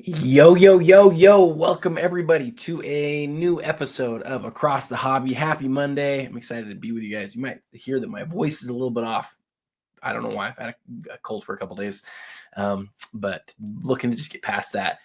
Yo, yo, yo, yo. Welcome everybody to a new episode of Across the Hobby. Happy Monday. I'm excited to be with you guys. You might hear that my voice is a little bit off. I don't know why. I've had a cold for a couple days, but looking to just get past that.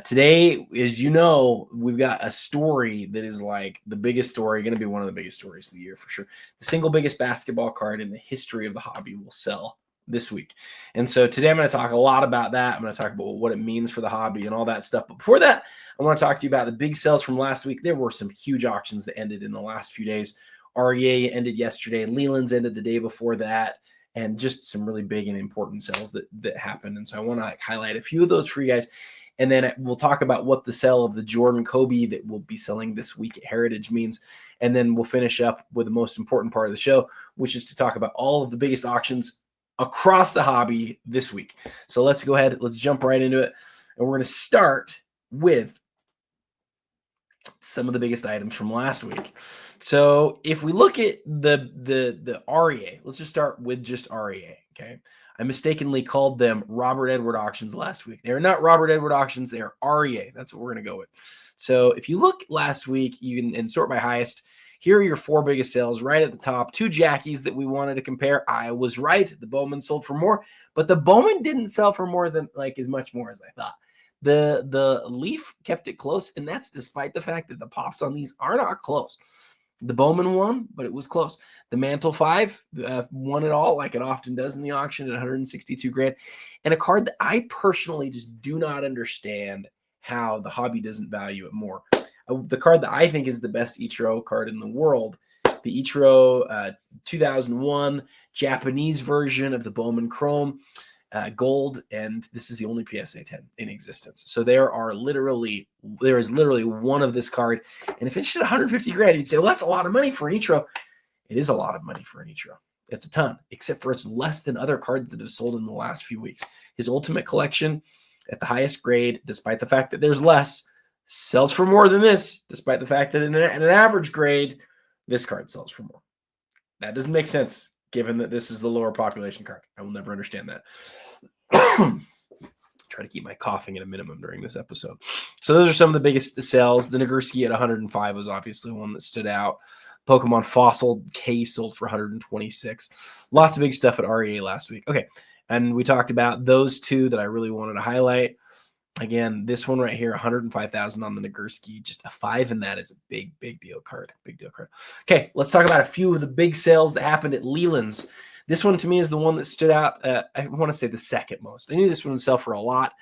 Today, as you know, we've got a story that is like the biggest story, going to be one of the biggest stories of the year for sure. The single biggest basketball card in the history of the hobby will sell this week. And so today I'm going to talk a lot about that. I'm going to talk about what it means for the hobby and all that stuff. But before that, I want to talk to you about the big sales from last week. There were some huge auctions that ended in the last few days. REA ended yesterday. Leland's ended the day before that. And just some really big and important sales that happened. And so I want to highlight a few of those for you guys. And then we'll talk about what the sale of the Jordan Kobe that will be selling this week at Heritage means. And then we'll finish up with the most important part of the show, which is to talk about all of the biggest auctions across the hobby this week. So let's go ahead. Let's jump right into it. And we're going to start with some of the biggest items from last week. So if we look at the REA, let's just start with just REA. Okay. I mistakenly called them Robert Edward auctions last week. They're not Robert Edward auctions. They are REA. That's what we're going to go with. So if you look last week, you can and sort by highest. Here are your four biggest sales right at the top. Two Jackies that we wanted to compare. I was right. The Bowman sold for more, but the Bowman didn't sell for more than like as much more as I thought. The Leaf kept it close, and that's despite the fact that the pops on these are not close. The Bowman won, but it was close. The Mantle 5 won it all, like it often does in the auction, at 162 grand. And a card that I personally just do not understand how the hobby doesn't value it more. The card that I think is the best Ichiro card in the world, the Ichiro 2001 Japanese version of the Bowman Chrome. Gold, and this is the only PSA 10 in existence. So there is literally one of this card, and if it's at 150 grand, you'd say, well, that's a lot of money for an Ichiro. It is a lot of money for an Ichiro. It's a ton, except for it's less than other cards that have sold in the last few weeks. His Ultimate Collection at the highest grade, despite the fact that there's less, sells for more than this, despite the fact that in an average grade, this card sells for more. That doesn't make sense, given that this is the lower population card. I will never understand that. Try to keep my coughing at a minimum during this episode. So those are some of the biggest sales. The Nagurski at 105 was obviously one that stood out. Pokemon Fossil K sold for 126. Lots of big stuff at REA last week. Okay, and we talked about those two that I really wanted to highlight. Again, this one right here, 105,000 on the Nagurski. Just a 5 in that is a big deal card. Big deal card. Okay, let's talk about a few of the big sales that happened at Leland's. This one to me is the one that stood out. I want to say the second most. I knew this one would sell for a lot.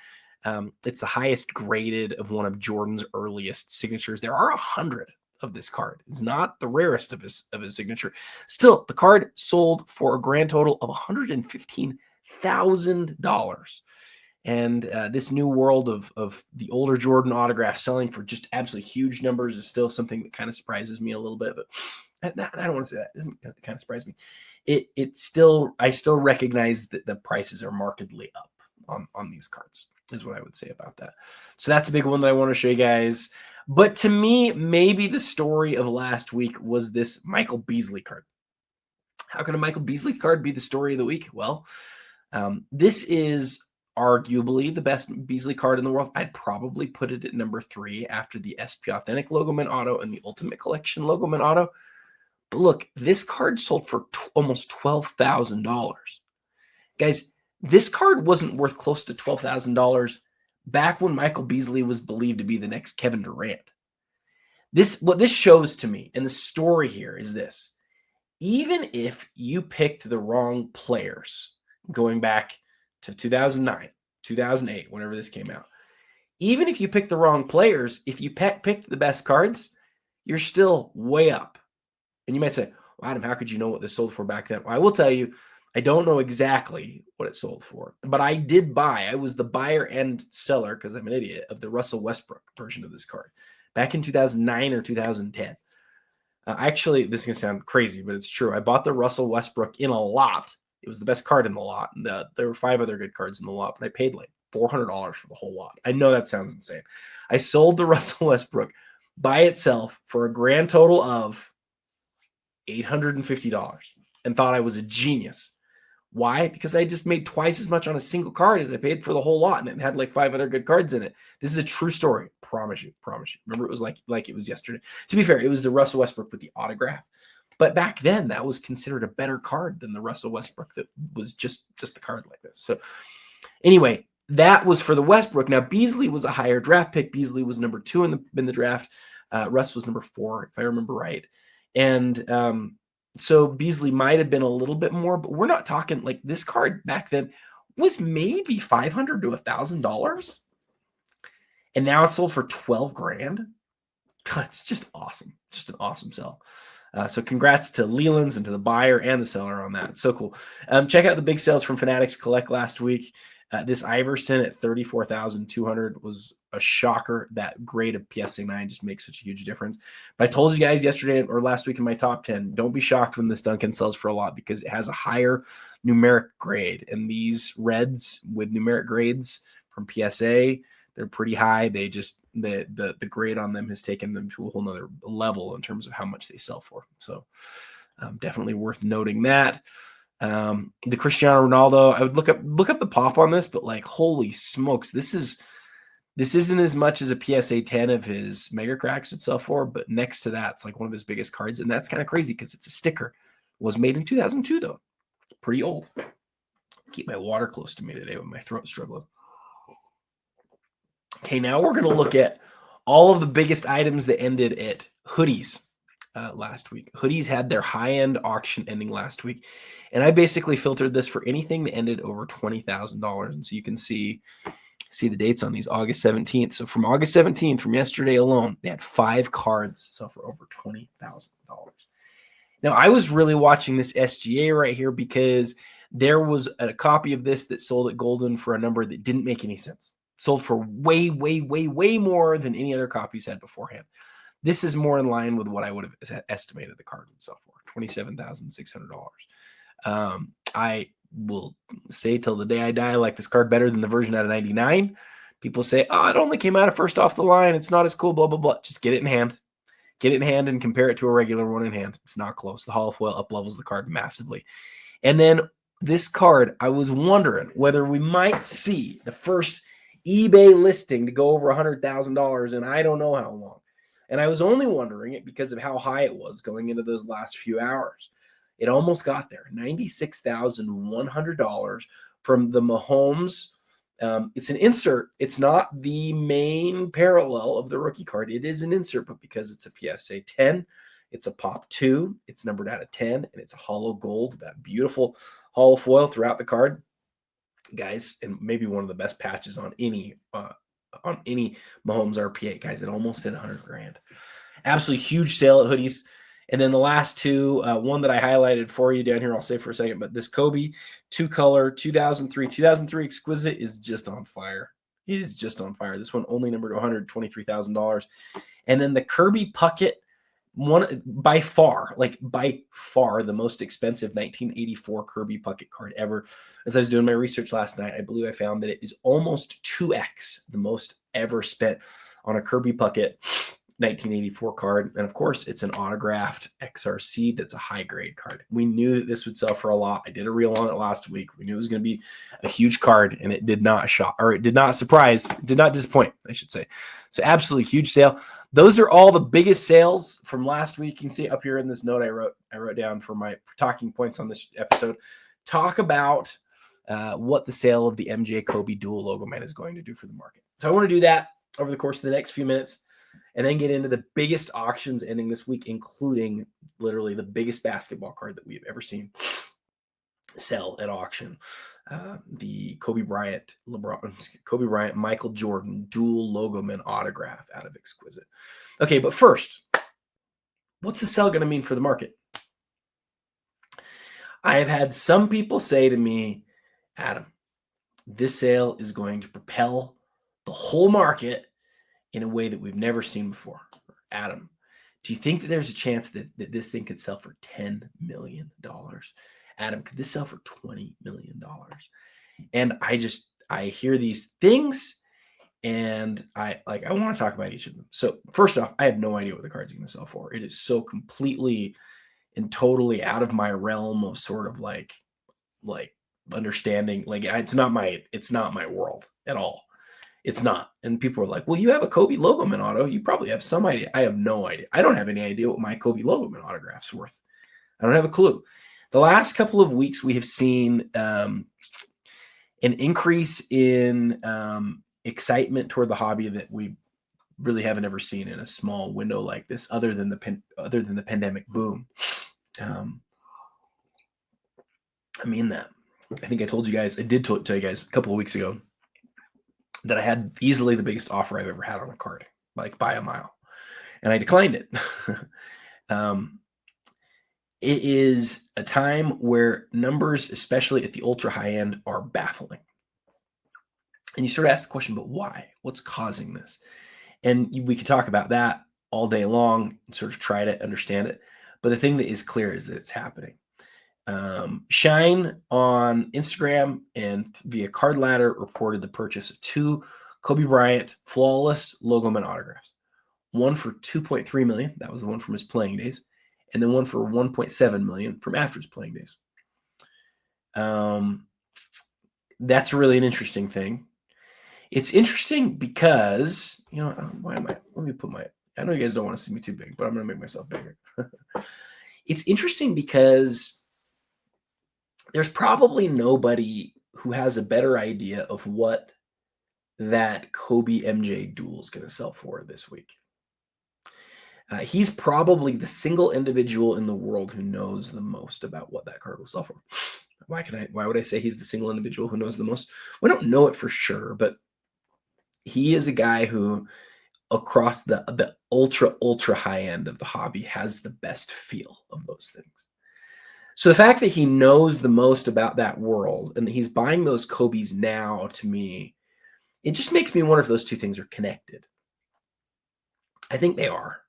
It's the highest graded of one of Jordan's earliest signatures. There are 100 of this card. It's not the rarest of his signature. Still, the card sold for a grand total of $115,000. And this new world of the older Jordan autograph selling for just absolutely huge numbers is still something that kind of surprises me a little bit. But I don't want to say that. It doesn't kind of surprise me. I still recognize that the prices are markedly up on these cards, is what I would say about that. So that's a big one that I want to show you guys. But to me, maybe the story of last week was this Michael Beasley card. How can a Michael Beasley card be the story of the week? Well, this is arguably the best Beasley card in the world. I'd probably put it at number 3 after the SP Authentic Logoman Auto and the Ultimate Collection Logoman Auto. But look, this card sold for almost $12,000. Guys, this card wasn't worth close to $12,000 back when Michael Beasley was believed to be the next Kevin Durant. What this shows to me, and the story here is this. Even if you picked the wrong players going back to 2009, 2008, whenever this came out, even if you picked the wrong players, if you picked the best cards, you're still way up. And you might say, well, Adam, how could you know what this sold for back then? Well, I will tell you, I don't know exactly what it sold for, but I did buy. I was the buyer and seller, because I'm an idiot, of the Russell Westbrook version of this card back in 2009 or 2010. Actually, this is going to sound crazy, but it's true. I bought the Russell Westbrook in a lot. It was the best card in the lot. And there were 5 other good cards in the lot, but I paid like $400 for the whole lot. I know that sounds insane. I sold the Russell Westbrook by itself for a grand total of $850 and thought I was a genius. Why? Because I just made twice as much on a single card as I paid for the whole lot, and it had like 5 other good cards in it. This is a true story. Promise you. Promise you. Remember, it was like it was yesterday. To be fair, it was the Russell Westbrook with the autograph. But back then, that was considered a better card than the Russell Westbrook that was just the card like this. So anyway, that was for the Westbrook. Now, Beasley was a higher draft pick. Beasley was number 2 in the draft. Russ was number 4, if I remember right. And so Beasley might have been a little bit more, but we're not talking like this card back then was maybe $500 to $1,000. And now it's sold for 12 grand. It's just awesome. Just an awesome sell. So congrats to Leland's and to the buyer and the seller on that. It's so cool. Check out the big sales from Fanatics Collect last week. This Iverson at 34,200 was a shocker. That grade of PSA 9 just makes such a huge difference. But I told you guys yesterday or last week in my top 10, don't be shocked when this Duncan sells for a lot because it has a higher numeric grade. And these reds with numeric grades from PSA, they're pretty high. They just the grade on them has taken them to a whole nother level in terms of how much they sell for. So definitely worth noting that. The Cristiano Ronaldo, I would look up the pop on this, but like holy smokes, this isn't as much as a PSA 10 of his Mega Cracks would sell for, but next to that, it's like one of his biggest cards, and that's kind of crazy because it's a sticker. It was made in 2002 though, pretty old. Keep my water close to me today with my throat struggling. Okay, now we're going to look at all of the biggest items that ended at hoodies last week. Hoodies had their high-end auction ending last week, and I basically filtered this for anything that ended over $20,000. And so you can see the dates on these, August 17th. So from August 17th, from yesterday alone, they had 5 cards sell for over $20,000. Now, I was really watching this SGA right here because there was a copy of this that sold at Golden for a number that didn't make any sense. Sold for way, way, way, way more than any other copies had beforehand. This is more in line with what I would have estimated the card would sell for, $27,600. I will say till the day I die, I like this card better than the version out of 99. People say, oh, it only came out of first off the line. It's not as cool, blah, blah, blah. Just get it in hand. Get it in hand and compare it to a regular one in hand. It's not close. The hollow foil up levels the card massively. And then this card, I was wondering whether we might see the first eBay listing to go over $100,000 in I don't know how long. And I was only wondering it because of how high it was going into those last few hours. It almost got there, $96,100 from the Mahomes. It's an insert. It's not the main parallel of the rookie card. It is an insert, but because it's a PSA 10, it's a pop 2. It's numbered out of 10, and it's a hollow gold, that beautiful hollow foil throughout the card. Guys, and maybe one of the best patches on any Mahomes RPA, guys. It almost hit 100 grand. Absolutely huge sale at hoodies. And then the last two, one that I highlighted for you down here, I'll say for a second, but this Kobe 2-color 2003 Exquisite is just on fire. It is just on fire. This one only numbered $123,000. And then the Kirby Puckett, one by far the most expensive 1984 Kirby Puckett card ever. As I was doing my research last night, I believe I found that it is almost 2x the most ever spent on a Kirby Puckett 1984 card. And of course, it's an autographed XRC that's a high grade card. We knew that this would sell for a lot. I did a reel on it last week. We knew it was going to be a huge card, and it did not did not disappoint, I should say. So absolutely huge sale. Those are all the biggest sales from last week. You can see up here in this note I wrote down for my talking points on this episode. Talk about what the sale of the MJ Kobe dual Logoman is going to do for the market. So I want to do that over the course of the next few minutes, and then get into the biggest auctions ending this week, including literally the biggest basketball card that we have ever seen sell at auction. The Kobe Bryant, Michael Jordan dual Logoman autograph out of Exquisite. Okay, but first, what's the sell going to mean for the market? I have had some people say to me, Adam, this sale is going to propel the whole market in a way that we've never seen before. Adam, do you think that there's a chance that this thing could sell for $10 million? Adam, could this sell for $20 million? And I hear these things, and I want to talk about each of them. So first off, I have no idea what the card's going to sell for. It is so completely and totally out of my realm of sort of like understanding. Like it's not my world at all. It's not. And people are like, well, you have a Kobe Logoman auto. You probably have some idea. I have no idea. I don't have any idea what my Kobe Logoman autograph's worth. I don't have a clue. The last couple of weeks, we have seen an increase in excitement toward the hobby that we really haven't ever seen in a small window like this, other than the pandemic boom. I mean that. I think I told you guys. I did tell you guys a couple of weeks ago that I had easily the biggest offer I've ever had on a card, like by a mile, and I declined it. It is a time where numbers, especially at the ultra high end, are baffling. And you sort of ask the question, but why? What's causing this? And we could talk about that all day long and sort of try to understand it. But the thing that is clear is that it's happening. Shine on Instagram and via Card Ladder reported the purchase of 2 Kobe Bryant flawless Logoman autographs. One for $2.3 million. That was the one from his playing days. And then one for $1.7 million from after his playing days. That's really an interesting thing. It's interesting because, why am I? Let me put I know you guys don't want to see me too big, but I'm going to make myself bigger. It's interesting because there's probably nobody who has a better idea of what that Kobe MJ duel is going to sell for this week. He's probably the single individual in the world who knows the most about what that card will sell for. Why would I say he's the single individual who knows the most? We don't know it for sure, but he is a guy who across the ultra high end of the hobby has the best feel of those things. So the fact that he knows the most about that world and that he's buying those Kobe's now, to me, it just makes me wonder if those two things are connected. I think they are.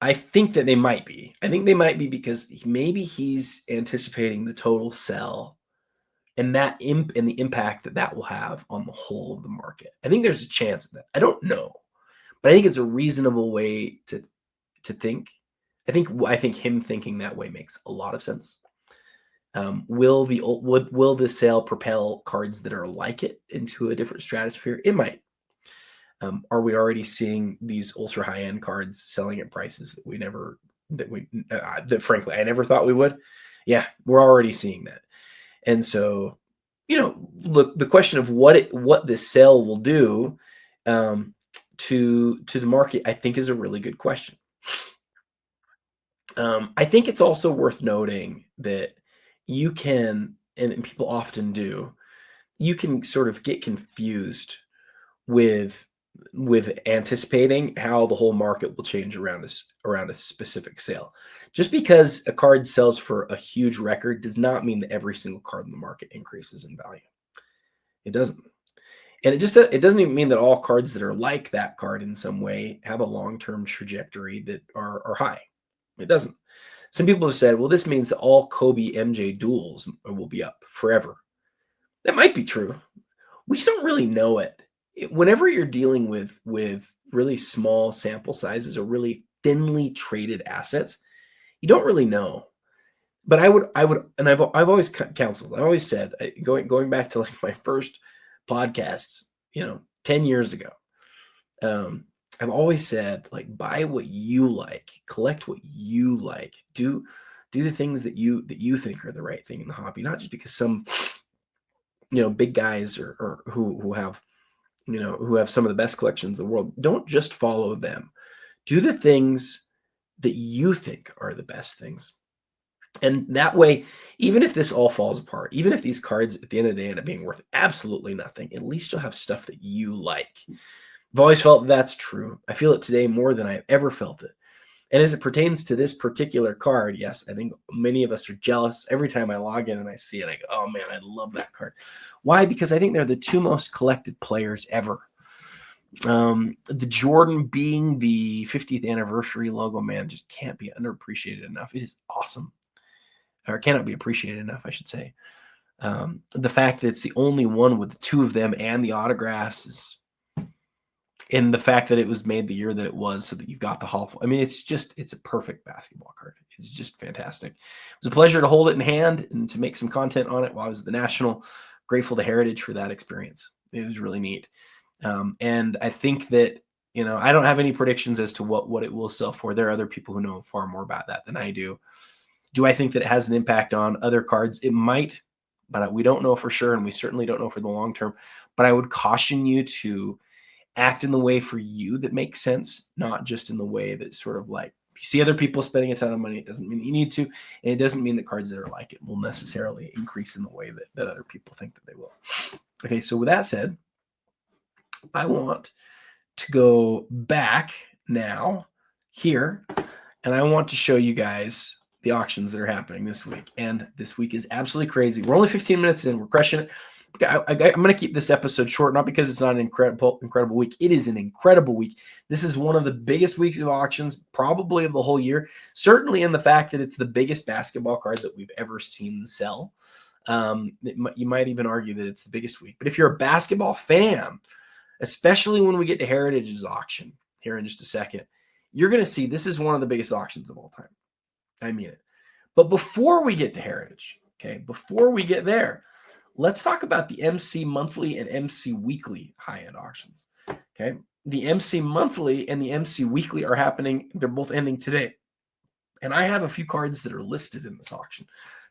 I think that they might be. I think they might be because maybe he's anticipating the total sell and the impact that will have on the whole of the market. I think there's a chance of that. I don't know, but I think it's a reasonable way to think. I think him thinking that way makes a lot of sense. Will the sale propel cards that are like it into a different stratosphere? It might. Are we already seeing these ultra high end cards selling at prices that frankly I never thought we would? Yeah, we're already seeing that. And so, look, the question of what this sale will do to the market, I think, is a really good question. I think it's also worth noting that you can, and people often do, you can sort of get confused with anticipating how the whole market will change around a specific sale. Just because a card sells for a huge record does not mean that every single card in the market increases in value. It doesn't. And it doesn't even mean that all cards that are like that card in some way have a long-term trajectory that are high. It doesn't. Some people have said, well, this means that all Kobe MJ duels will be up forever. That might be true. We just don't really know it. Whenever you're dealing with really small sample sizes or really thinly traded assets, you don't really know. But I would, and I've always counseled. I've always said, going back to like my first podcasts, 10 years ago, I've always said, like, buy what you like, collect what you like, do the things that you think are the right thing in the hobby, not just because some big guys or who have some of the best collections in the world. Don't just follow them. Do the things that you think are the best things. And that way, even if this all falls apart, even if these cards at the end of the day end up being worth absolutely nothing, at least you'll have stuff that you like. I've always felt that's true. I feel it today more than I've ever felt it. And as it pertains to this particular card, yes, I think many of us are jealous. Every time I log in and I see it, I go, oh man, I love that card. Why? Because I think they're the two most collected players ever. The Jordan being the 50th anniversary Logoman just can't be underappreciated enough. It is awesome. Or cannot be appreciated enough, I should say. The fact that it's the only one with the two of them and the autographs is, and the fact that it was made the year that it was so that you got the Hall. I mean, it's a perfect basketball card. is just fantastic. It was a pleasure to hold it in hand and to make some content on it while I was at the National. Grateful to Heritage for that experience. It was really neat. And I think that, I don't have any predictions as to what it will sell for. There are other people who know far more about that than I do. Do I think that it has an impact on other cards? It might, but we don't know for sure, and we certainly don't know for the long term. But I would caution you to act in the way for you that makes sense, not just in the way that sort of like, if you see other people spending a ton of money, it doesn't mean that you need to, and it doesn't mean that cards that are like it will necessarily increase in the way that other people think that they will. Okay, so with that said, I want to go back now here, and I want to show you guys the auctions that are happening this week. And this week is absolutely crazy. We're only 15 minutes in. We're crushing it. I'm going to keep this episode short, not because it's not an incredible week. It is an incredible week. This is one of the biggest weeks of auctions, probably of the whole year. Certainly in the fact that it's the biggest basketball card that we've ever seen sell. You might even argue that it's the biggest week. But if you're a basketball fan, especially when we get to Heritage's auction here in just a second, you're going to see this is one of the biggest auctions of all time. I mean it. But before we get to Heritage, okay, before we get there, let's talk about the MC Monthly and MC Weekly high-end auctions, okay? The MC Monthly and the MC Weekly are happening. They're both ending today. And I have a few cards that are listed in this auction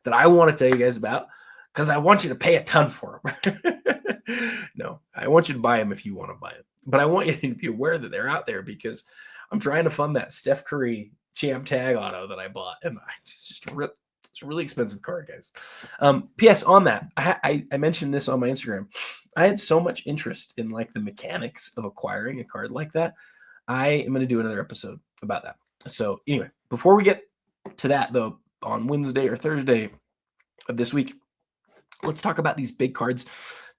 that I want to tell you guys about because I want you to pay a ton for them. No, I want you to buy them if you want to buy them. But I want you to be aware that they're out there because I'm trying to fund that Steph Curry Champ Tag auto that I bought. And it's a really expensive card, guys. P.S. on that, I mentioned this on my Instagram. I had so much interest in like the mechanics of acquiring a card like that. I am going to do another episode about that. So anyway, before we get to that though, on Wednesday or Thursday of this week, let's talk about these big cards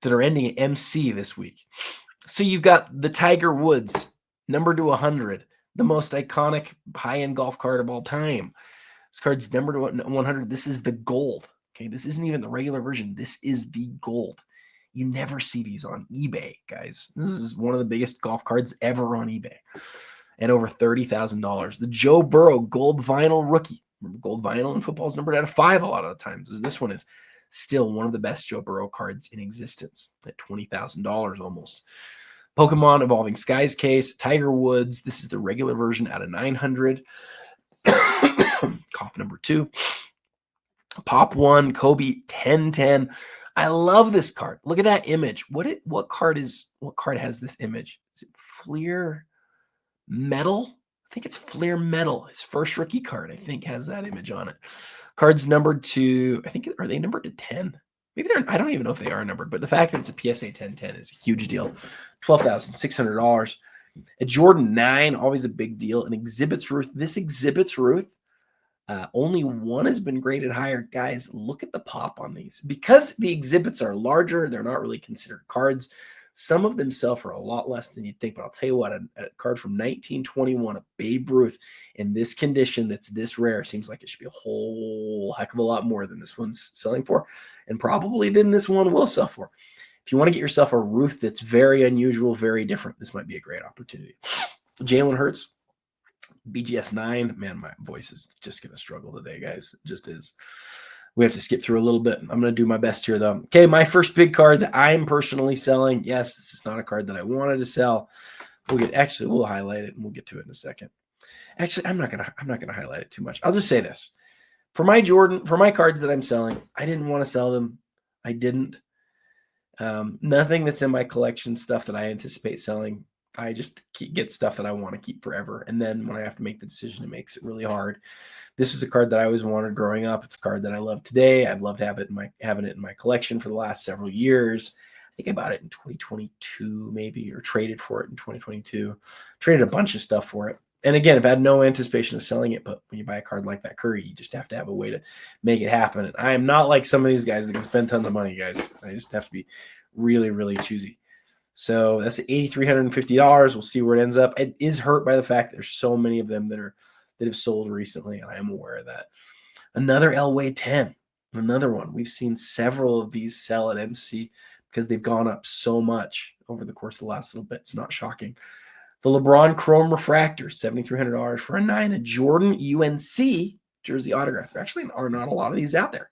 that are ending at MC this week. So you've got the Tiger Woods, numbered to 100, the most iconic high-end golf card of all time. This card's numbered to 100. This is the gold. Okay, this isn't even the regular version. This is the gold. You never see these on eBay, guys. This is one of the biggest golf cards ever on eBay, and over $30,000. The Joe Burrow gold vinyl rookie. Remember, gold vinyl in football is numbered out of 5 a lot of the times. This one is still one of the best Joe Burrow cards in existence at $20,000 almost. Pokemon Evolving Skies case, Tiger Woods. This is the regular version out of 900. Cough number 2. Pop 1, Kobe 1010. I love this card. Look at that image. What card has this image? Is it Fleer Metal? I think it's Fleer Metal. His first rookie card, I think, has that image on it. Cards numbered to, are they numbered to 10? Maybe I don't even know if they are numbered, but the fact that it's a PSA 1010 is a huge deal. $12,600. A Jordan 9, always a big deal. An Exhibits Ruth. This Exhibits Ruth, only one has been graded higher. Guys, look at the pop on these. Because the exhibits are larger, they're not really considered cards. Some of them sell for a lot less than you'd think, but I'll tell you what, a card from 1921, a Babe Ruth, in this condition that's this rare, seems like it should be a whole heck of a lot more than this one's selling for, and probably than this one will sell for. If you want to get yourself a Ruth that's very unusual, very different, this might be a great opportunity. Jalen Hurts, BGS 9. Man, my voice is just going to struggle today, guys. It just is. We have to skip through a little bit. I'm going to do my best here, though. Okay, my first big card that I'm personally selling. Yes, this is not a card that I wanted to sell. We'll highlight it and we'll get to it in a second. Actually, I'm not gonna highlight it too much. I'll just say this. For my cards that I'm selling, I didn't want to sell them. I didn't. Nothing that's in my collection, stuff that I anticipate selling. I just get stuff that I want to keep forever. And then when I have to make the decision, it makes it really hard. This was a card that I always wanted growing up. It's a card that I love today. I've loved having it in my collection for the last several years. I think I bought it in 2022 maybe, or traded for it in 2022. Traded a bunch of stuff for it. And again, I've had no anticipation of selling it, but when you buy a card like that Curry, you just have to have a way to make it happen. And I am not like some of these guys that can spend tons of money, guys. I just have to be really, really choosy. So that's $8,350. We'll see where it ends up. It is hurt by the fact that there's so many of them that have sold recently, and I am aware of that. Another Elway 10, another one. We've seen several of these sell at MC because they've gone up so much over the course of the last little bit. It's not shocking. The LeBron Chrome Refractor, $7,300 for a 9. A Jordan UNC jersey autograph. There actually are not a lot of these out there.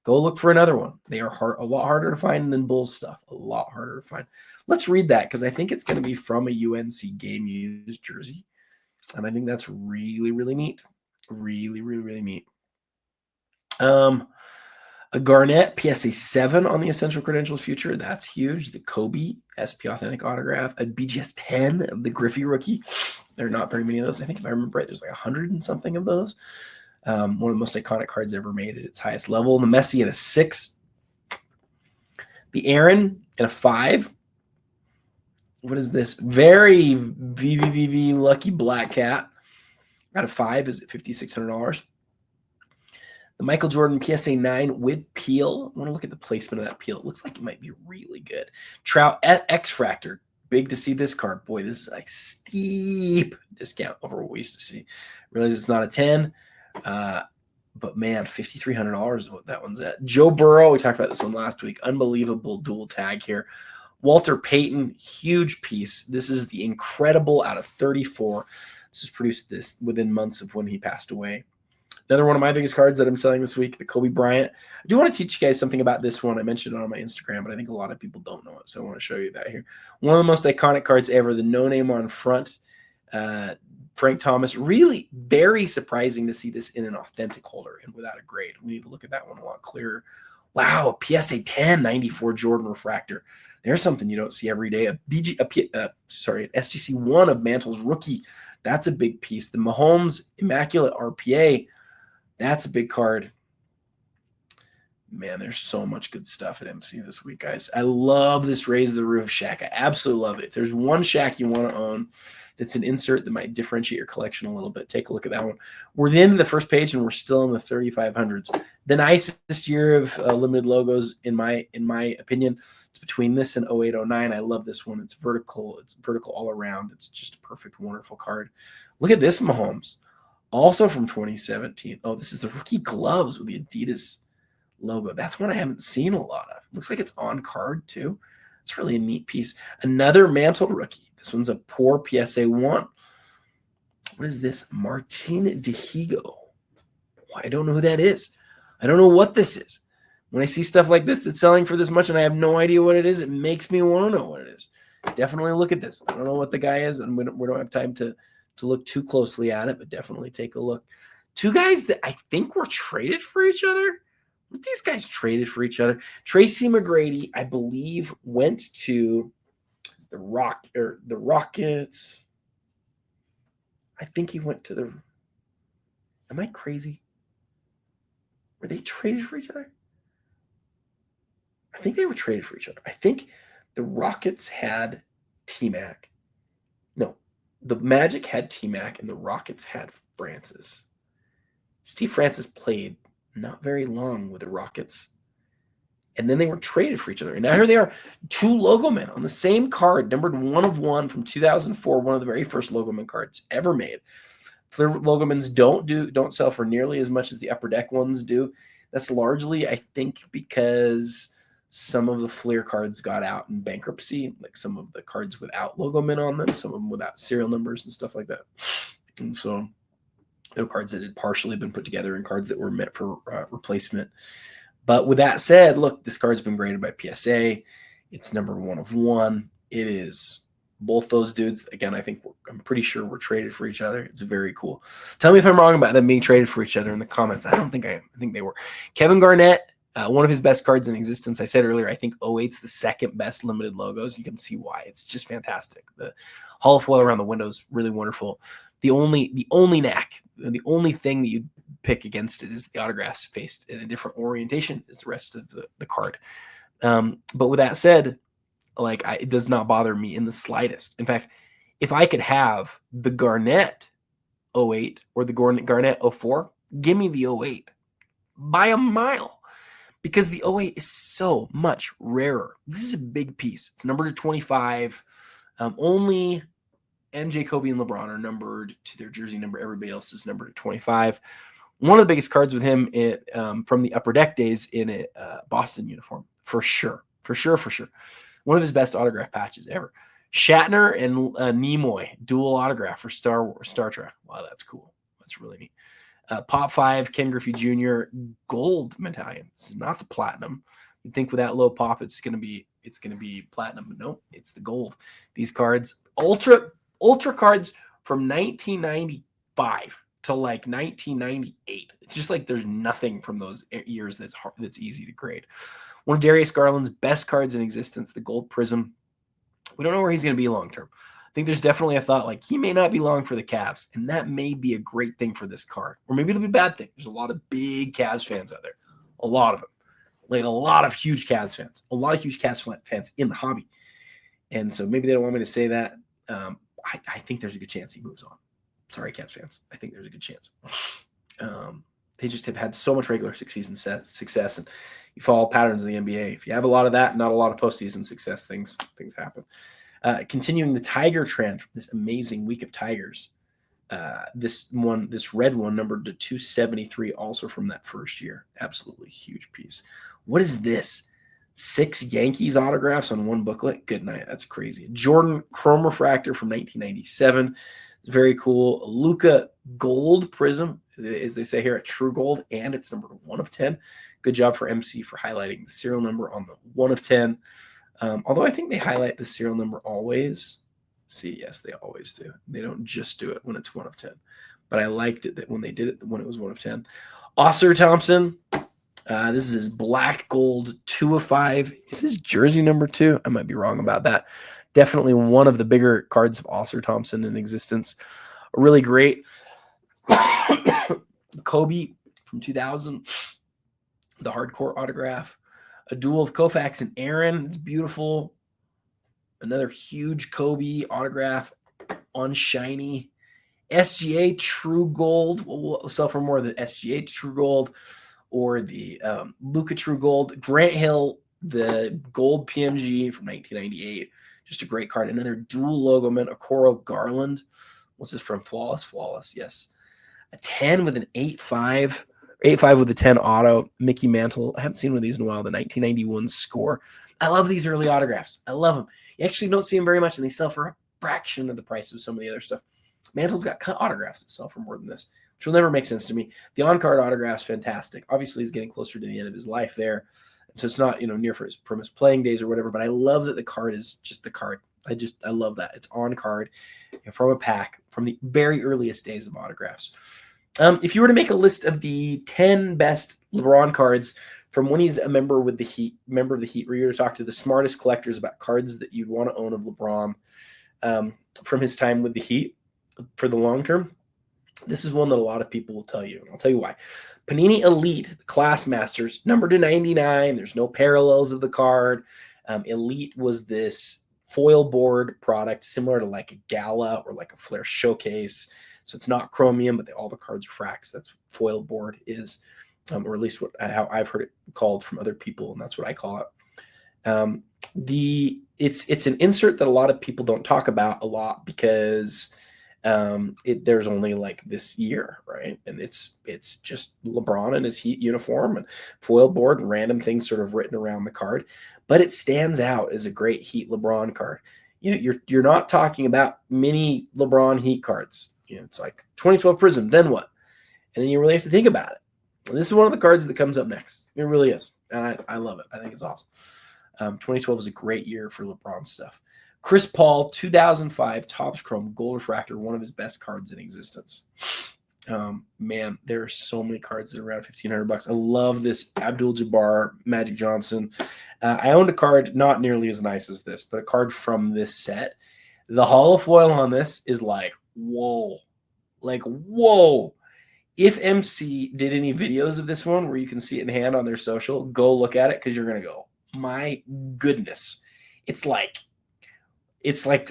Go look for another one. They are a lot harder to find than Bulls stuff. A lot harder to find. Let's read that because I think it's going to be from a UNC game used jersey. And I think that's really, really neat. Really, really, really neat. A Garnett PSA 7 on the Essential Credentials Future. That's huge. The Kobe SP Authentic autograph. A BGS 10 of the Griffey rookie. There are not very many of those. I think if I remember right, there's like 100 and something of those. One of the most iconic cards ever made at its highest level. The Messi in a 6. The Aaron in a 5. What is this? Very VVVV Lucky Black Cat. Out of 5 is at $5,600. The Michael Jordan PSA 9 with peel. I want to look at the placement of that peel. It looks like it might be really good. Trout X Fractor. Big to see this card. Boy, this is like steep discount over what we used to see. Realize it's not a 10. But man, $5,300 is what that one's at. Joe Burrow, we talked about this one last week. Unbelievable dual tag here. Walter Payton, huge piece. This is the incredible out of 34. This was produced within months of when he passed away. Another one of my biggest cards that I'm selling this week, the Kobe Bryant. I do want to teach you guys something about this one. I mentioned it on my Instagram, but I think a lot of people don't know it, so I want to show you that here. One of the most iconic cards ever, the no name on front. Frank Thomas, really very surprising to see this in an authentic holder and without a grade. We need to look at that one a lot clearer. Wow, a PSA 10 94 Jordan refractor. There's something you don't see every day. An SGC 1 of Mantle's rookie. That's a big piece. The Mahomes Immaculate RPA. That's a big card. Man, there's so much good stuff at MC this week, guys. I love this Raise the Roof Shack. I absolutely love it. If there's one Shack you want to own that's an insert that might differentiate your collection a little bit, take a look at that one. We're the end of the first page, and we're still in the 3,500s. The nicest year of limited logos, in my opinion, it's between this and 0809. I love this one. It's vertical. It's vertical all around. It's just a perfect, wonderful card. Look at this Mahomes. Also from 2017. Oh, this is the rookie gloves with the Adidas logo. That's one I haven't seen a lot of. Looks like it's on card too. It's really a neat piece. Another Mantle rookie. This one's a poor PSA 1. What is this? Martin Dihigo. I don't know who that is. I don't know what this is. When I see stuff like this that's selling for this much and I have no idea what it is, it makes me want to know what it is. Definitely look at this. I don't know what the guy is, and we don't have time to look too closely at it, but definitely take a look. Two guys that I think were traded for each other. What these guys traded for each other? Tracy McGrady, I believe, went to the Rockets. I think he went to the. Am I crazy? Were they traded for each other? I think they were traded for each other. I think the Rockets had T-Mac. No, the Magic had T-Mac and the Rockets had Francis. Steve Francis played not very long with the Rockets. And then they were traded for each other. And now here they are, two Logomen on the same card, numbered 1 of 1 from 2004, one of the very first Logoman cards ever made. Clear Logomans don't sell for nearly as much as the Upper Deck ones do. That's largely, I think, because some of the Fleer cards got out in bankruptcy, like some of the cards without Logoman on them, some of them without serial numbers and stuff like that. And so there were cards that had partially been put together and cards that were meant for replacement. But with that said, look, this card's been graded by PSA. It's numbered 1 of 1. It is both those dudes. Again, I'm pretty sure we're traded for each other. It's very cool. Tell me if I'm wrong about them being traded for each other in the comments. I don't think I am. I think they were. Kevin Garnett, one of his best cards in existence. I said earlier, I think 08's the second best limited logos. You can see why. It's just fantastic. The holofoil around the window is really wonderful. The only knack, the only thing that you pick against it is the autographs faced in a different orientation as the rest of the card. But with that said, it does not bother me in the slightest. In fact, if I could have the Garnett 08 or the Garnett 04, give me the 08 by a mile, because the 08 is so much rarer. This is a big piece. It's numbered to 25. Only MJ, Kobe, and LeBron are numbered to their jersey number. Everybody else is numbered to 25. One of the biggest cards with him from the Upper Deck days in a Boston uniform, for sure. One of his best autograph patches ever. Shatner and Nimoy, dual autograph for Star Trek. Wow, that's cool. That's really neat. Pop 5, Ken Griffey Jr. gold medallion. This is not the platinum. You'd think with that low pop, it's gonna be platinum, but no, it's the gold. These cards, ultra cards from 1995 to like 1998. It's just like there's nothing from those years that's easy to grade. One of Darius Garland's best cards in existence, the Gold Prism. We don't know where he's going to be long term. I think there's definitely a thought like he may not be long for the Cavs, and that may be a great thing for this card, or maybe it'll be a bad thing. There's a lot of big Cavs fans out there, a lot of them, like a lot of huge Cavs fans, a lot of huge Cavs fans in the hobby, and so maybe they don't want me to say that. I think there's a good chance he moves on. Sorry, Cavs fans. I think there's a good chance. They just have had so much regular season success, and you follow patterns in the NBA. If you have a lot of that, not a lot of postseason success, things happen. Continuing the Tiger trend from this amazing week of Tigers. This red one, numbered to 273, also from that first year. Absolutely huge piece. What is this? 6 Yankees autographs on one booklet? Good night. That's crazy. Jordan Chrome Refractor from 1997. It's very cool. Luca Gold Prism, as they say here, at True Gold, and it's numbered 1 of 10. Good job for MC for highlighting the serial number on the 1 of 10. Although I think they highlight the serial number always. See, yes, they always do. They don't just do it when it's 1 of 10. But I liked it that when they did it when it was 1 of 10. Oscar Thompson. This is his black gold 2 of 5. Is his jersey number 2? I might be wrong about that. Definitely one of the bigger cards of Oscar Thompson in existence. A really great Kobe from 2000. The hardcore autograph. A duel of Koufax and Aaron. It's beautiful. Another huge Kobe autograph on shiny. SGA True Gold. We'll sell for more of the SGA True Gold or the Luka True Gold. Grant Hill, the gold PMG from 1998. Just a great card. Another dual Logoman, Okoro Garland. What's this from? Flawless, yes. A 10 with an 8.5. 8.5 with a 10 auto. Mickey Mantle. I haven't seen one of these in a while. The 1991 score. I love these early autographs. I love them. You actually don't see them very much, and they sell for a fraction of the price of some of the other stuff. Mantle's got cut autographs that sell for more than this, which will never make sense to me. The on-card autograph's fantastic. Obviously, he's getting closer to the end of his life there. So it's not, near from his playing days or whatever, but I love that the card is just the card. I love that. It's on card from a pack from the very earliest days of autographs. If you were to make a list of the 10 best LeBron cards from when he's a member of the Heat, where you're to talk to the smartest collectors about cards that you'd want to own of LeBron from his time with the Heat for the long term, this is one that a lot of people will tell you, and I'll tell you why. Panini Elite, the Class Masters, numbered to 99. There's no parallels of the card. Elite was this foil board product similar to like a Gala or like a Flair Showcase. So it's not chromium, but all the cards are fracks. That's what foil board is, or at least how I've heard it called from other people, and that's what I call it. It's an insert that a lot of people don't talk about a lot because there's only like this year, right? And it's just LeBron in his Heat uniform and foil board and random things sort of written around the card, but it stands out as a great Heat LeBron card. You're not talking about mini LeBron Heat cards. It's like 2012 Prism, then what? And then you really have to think about it. And this is one of the cards that comes up next. It really is. And I love it. I think it's awesome. 2012 was a great year for LeBron stuff. Chris Paul, 2005 Topps Chrome Gold Refractor, one of his best cards in existence. Man, there are so many cards that are around $1,500. I love this Abdul-Jabbar, Magic Johnson. I owned a card not nearly as nice as this, but a card from this set. The holo foil on this is like, whoa. Like, whoa. If MC did any videos of this one where you can see it in hand on their social, go look at it because you're going to go, my goodness. It's like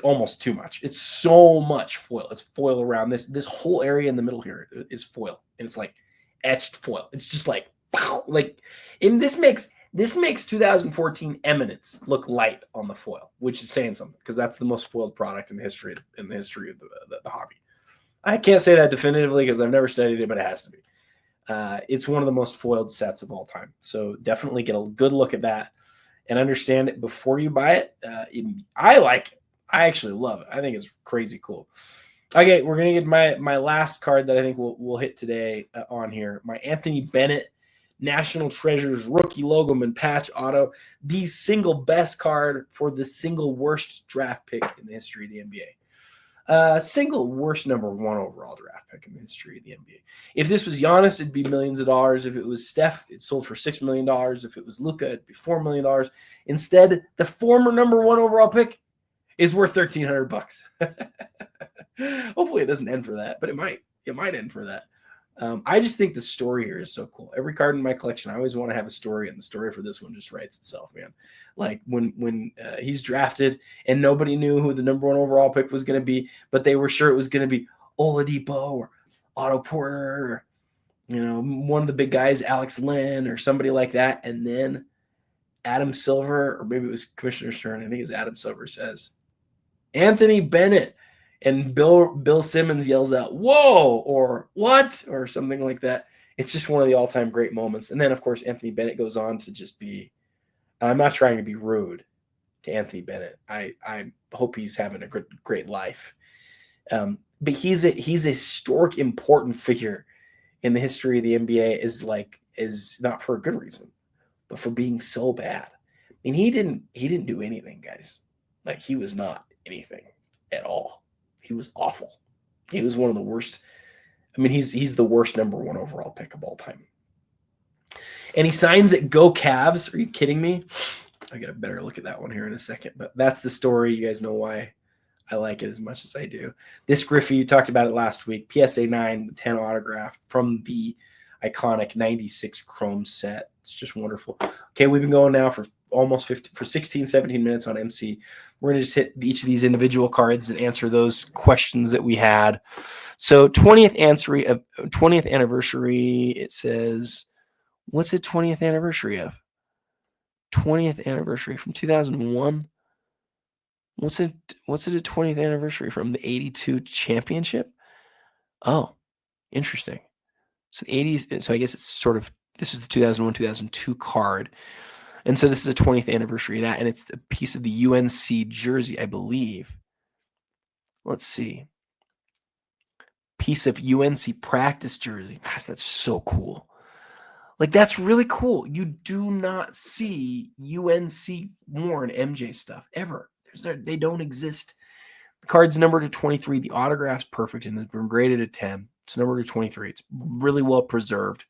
almost too much. It's so much foil. It's foil around this whole area in the middle here is foil, and it's like etched foil. It's just like, and this makes 2014 Eminence look light on the foil, which is saying something because that's the most foiled product in the history of the hobby. I can't say that definitively because I've never studied it, but it has to be. It's one of the most foiled sets of all time. So definitely get a good look at that and understand it before you buy it. I like it. I actually love it. I think it's crazy cool. Okay, we're gonna get my last card that I think we'll hit today on here. My Anthony Bennett National Treasures rookie Logoman patch auto, the single best card for the single worst draft pick in the history of the NBA. Single worst number 1 overall draft pick in the history of the NBA. If this was Giannis, it'd be millions of dollars. If it was Steph, it sold for $6 million. If it was Luka, it'd be $4 million. Instead, the former number 1 overall pick is worth $1,300. Hopefully it doesn't end for that, but it might. It might end for that. I just think the story here is so cool. Every card in my collection, I always want to have a story, and the story for this one just writes itself, man. Like when he's drafted and nobody knew who the number 1 overall pick was going to be, but they were sure it was going to be Oladipo or Otto Porter, or, one of the big guys, Alex Len or somebody like that. And then Adam Silver, or maybe it was Commissioner Stern, I think it's Adam Silver, says, Anthony Bennett. And Bill Simmons yells out, "Whoa!" or "What?" or something like that. It's just one of the all-time great moments. And then, of course, Anthony Bennett goes on to just be, I'm not trying to be rude to Anthony Bennett. I hope he's having a great life. But he's a historic, important figure in the history of the NBA, is not for a good reason, but for being so bad. I mean, he didn't do anything, guys. Like, he was not anything at all. He was awful. He was one of the worst. I mean, he's the worst number 1 overall pick of all time. And he signs at Go Cavs. Are you kidding me? I got a better look at that one here in a second. But that's the story. You guys know why I like it as much as I do. This Griffey, you talked about it last week. PSA 9, 10 autograph from the iconic 96 Chrome set. It's just wonderful. Okay, we've been going now for almost 16, 17 minutes on MC. We're going to just hit each of these individual cards and answer those questions that we had. So 20th anniversary, it says, what's the 20th anniversary of? 20th anniversary from 2001. What's it a 20th anniversary from? The 82 championship? Oh, interesting. So the 80s, so I guess it's sort of, this is the 2001, 2002 card. And so this is a 20th anniversary of that, and it's a piece of the UNC jersey, I believe. Let's see. Piece of UNC practice jersey. Gosh, that's so cool. Like, that's really cool. You do not see UNC worn MJ stuff ever. They don't exist. The card's numbered to 23. The autograph's perfect and has been graded at 10. It's numbered to 23. It's really well preserved.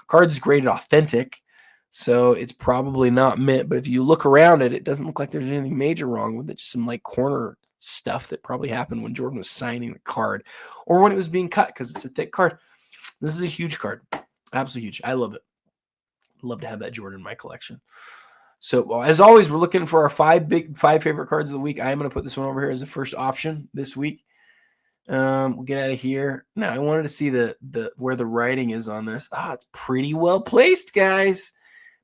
Card's graded authentic, so it's probably not mint. But if you look around it, it doesn't look like there's anything major wrong with it. Just some like corner stuff that probably happened when Jordan was signing the card or when it was being cut, because it's a thick card. This is a huge card. Absolutely huge. I love it. Love to have that Jordan in my collection. So as always, we're looking for our five favorite cards of the week. I am going to put this one over here as the first option this week. We'll get out of here. Now, I wanted to see the where the writing is on this. It's pretty well placed, guys.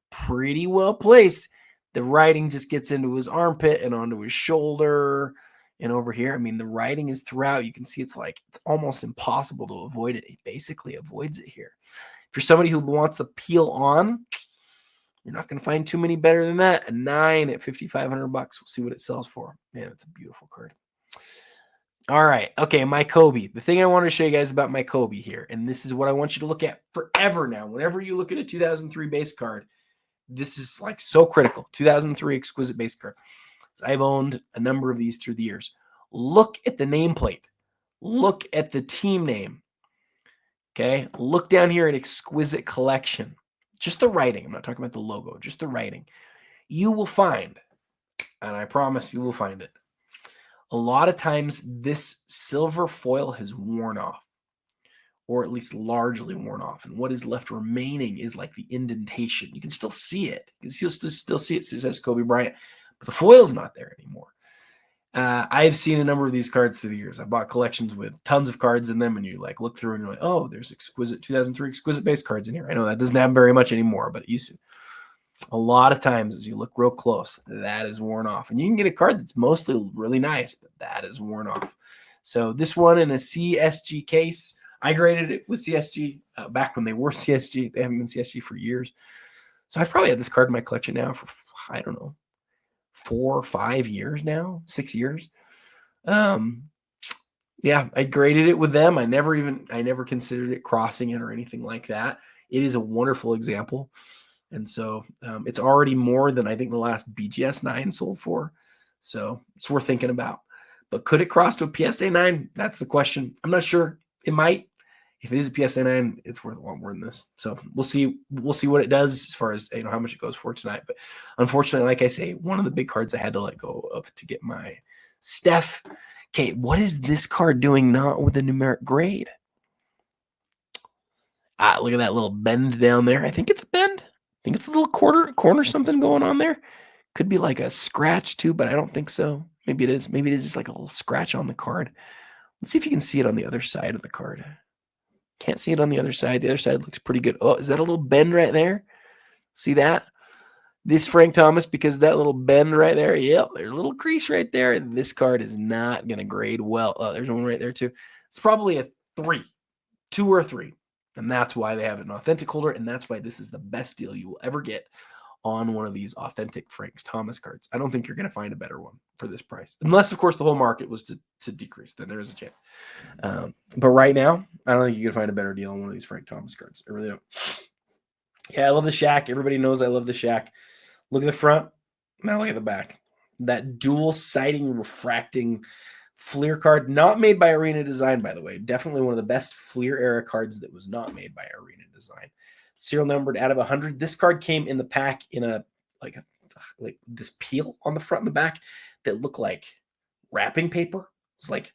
Pretty well placed. The writing just gets into his armpit and onto his shoulder and over here. I mean, the writing is throughout. You can see it's almost impossible to avoid it. He basically avoids it here. If you're somebody who wants the peel on, you're not going to find too many better than that. A 9 at $5,500. We'll see what it sells for. Man, it's a beautiful card. All right. Okay, my Kobe. The thing I want to show you guys about my Kobe here, and this is what I want you to look at forever now. Whenever you look at a 2003 base card, this is like so critical. 2003 exquisite base card. So I've owned a number of these through the years. Look at the nameplate. Look at the team name. Okay. Look down here at exquisite collection. Just the writing. I'm not talking about the logo, just the writing. You will find, and I promise you will find it, a lot of times this silver foil has worn off, or at least largely worn off. And what is left remaining is like the indentation. You can still see it. You can still see it. It says Kobe Bryant, but the foil's not there anymore. I've seen a number of these cards through the years. I bought collections with tons of cards in them, and you like look through and you're like, oh, there's exquisite 2003 exquisite base cards in here. I know that doesn't happen very much anymore, but it used to. A lot of times, as you look real close, that is worn off. And you can get a card that's mostly really nice, but that is worn off. So this one in a CSG case, I graded it with CSG back when they were CSG. They haven't been CSG for years. So I've probably had this card in my collection now for, I don't know, 4 or 5 years now, 6 years. Yeah, I graded it with them. I never considered it crossing it or anything like that. It is a wonderful example. And so it's already more than I think the last BGS 9 sold for. So it's worth thinking about. But could it cross to a PSA 9? That's the question. I'm not sure. It might. If it is a PSA 9, it's worth a lot more than this. So we'll see. We'll see what it does as far as how much it goes for tonight. But unfortunately, like I say, one of the big cards I had to let go of to get my Steph. Okay, what is this card doing not with a numeric grade? Look at that little bend down there. I think it's a bend. I think it's a little corner something going on there. Could be like a scratch too, but I don't think so. Maybe it is. Maybe it is just like a little scratch on the card. Let's see if you can see it on the other side of the card. Can't see it on the other side. The other side looks pretty good. Oh, is that a little bend right there? See that? This Frank Thomas, because that little bend right there. Yep, there's a little crease right there. This card is not going to grade well. Oh, there's one right there too. It's probably a 3, 2 or 3. And that's why they have an authentic holder. And that's why this is the best deal you will ever get on one of these authentic Frank Thomas cards. I don't think you're going to find a better one for this price. Unless, of course, the whole market was to decrease. Then there is a chance. But right now, I don't think you can find a better deal on one of these Frank Thomas cards. I really don't. Yeah, I love the Shack. Everybody knows I love the Shack. Look at the front. Now look at the back. That dual siding refracting Fleer card, not made by Arena Design, by the way. Definitely one of the best Fleer era cards that was not made by Arena Design. Serial numbered out of 100. This card came in the pack in a like this peel on the front and the back that looked like wrapping paper. It was like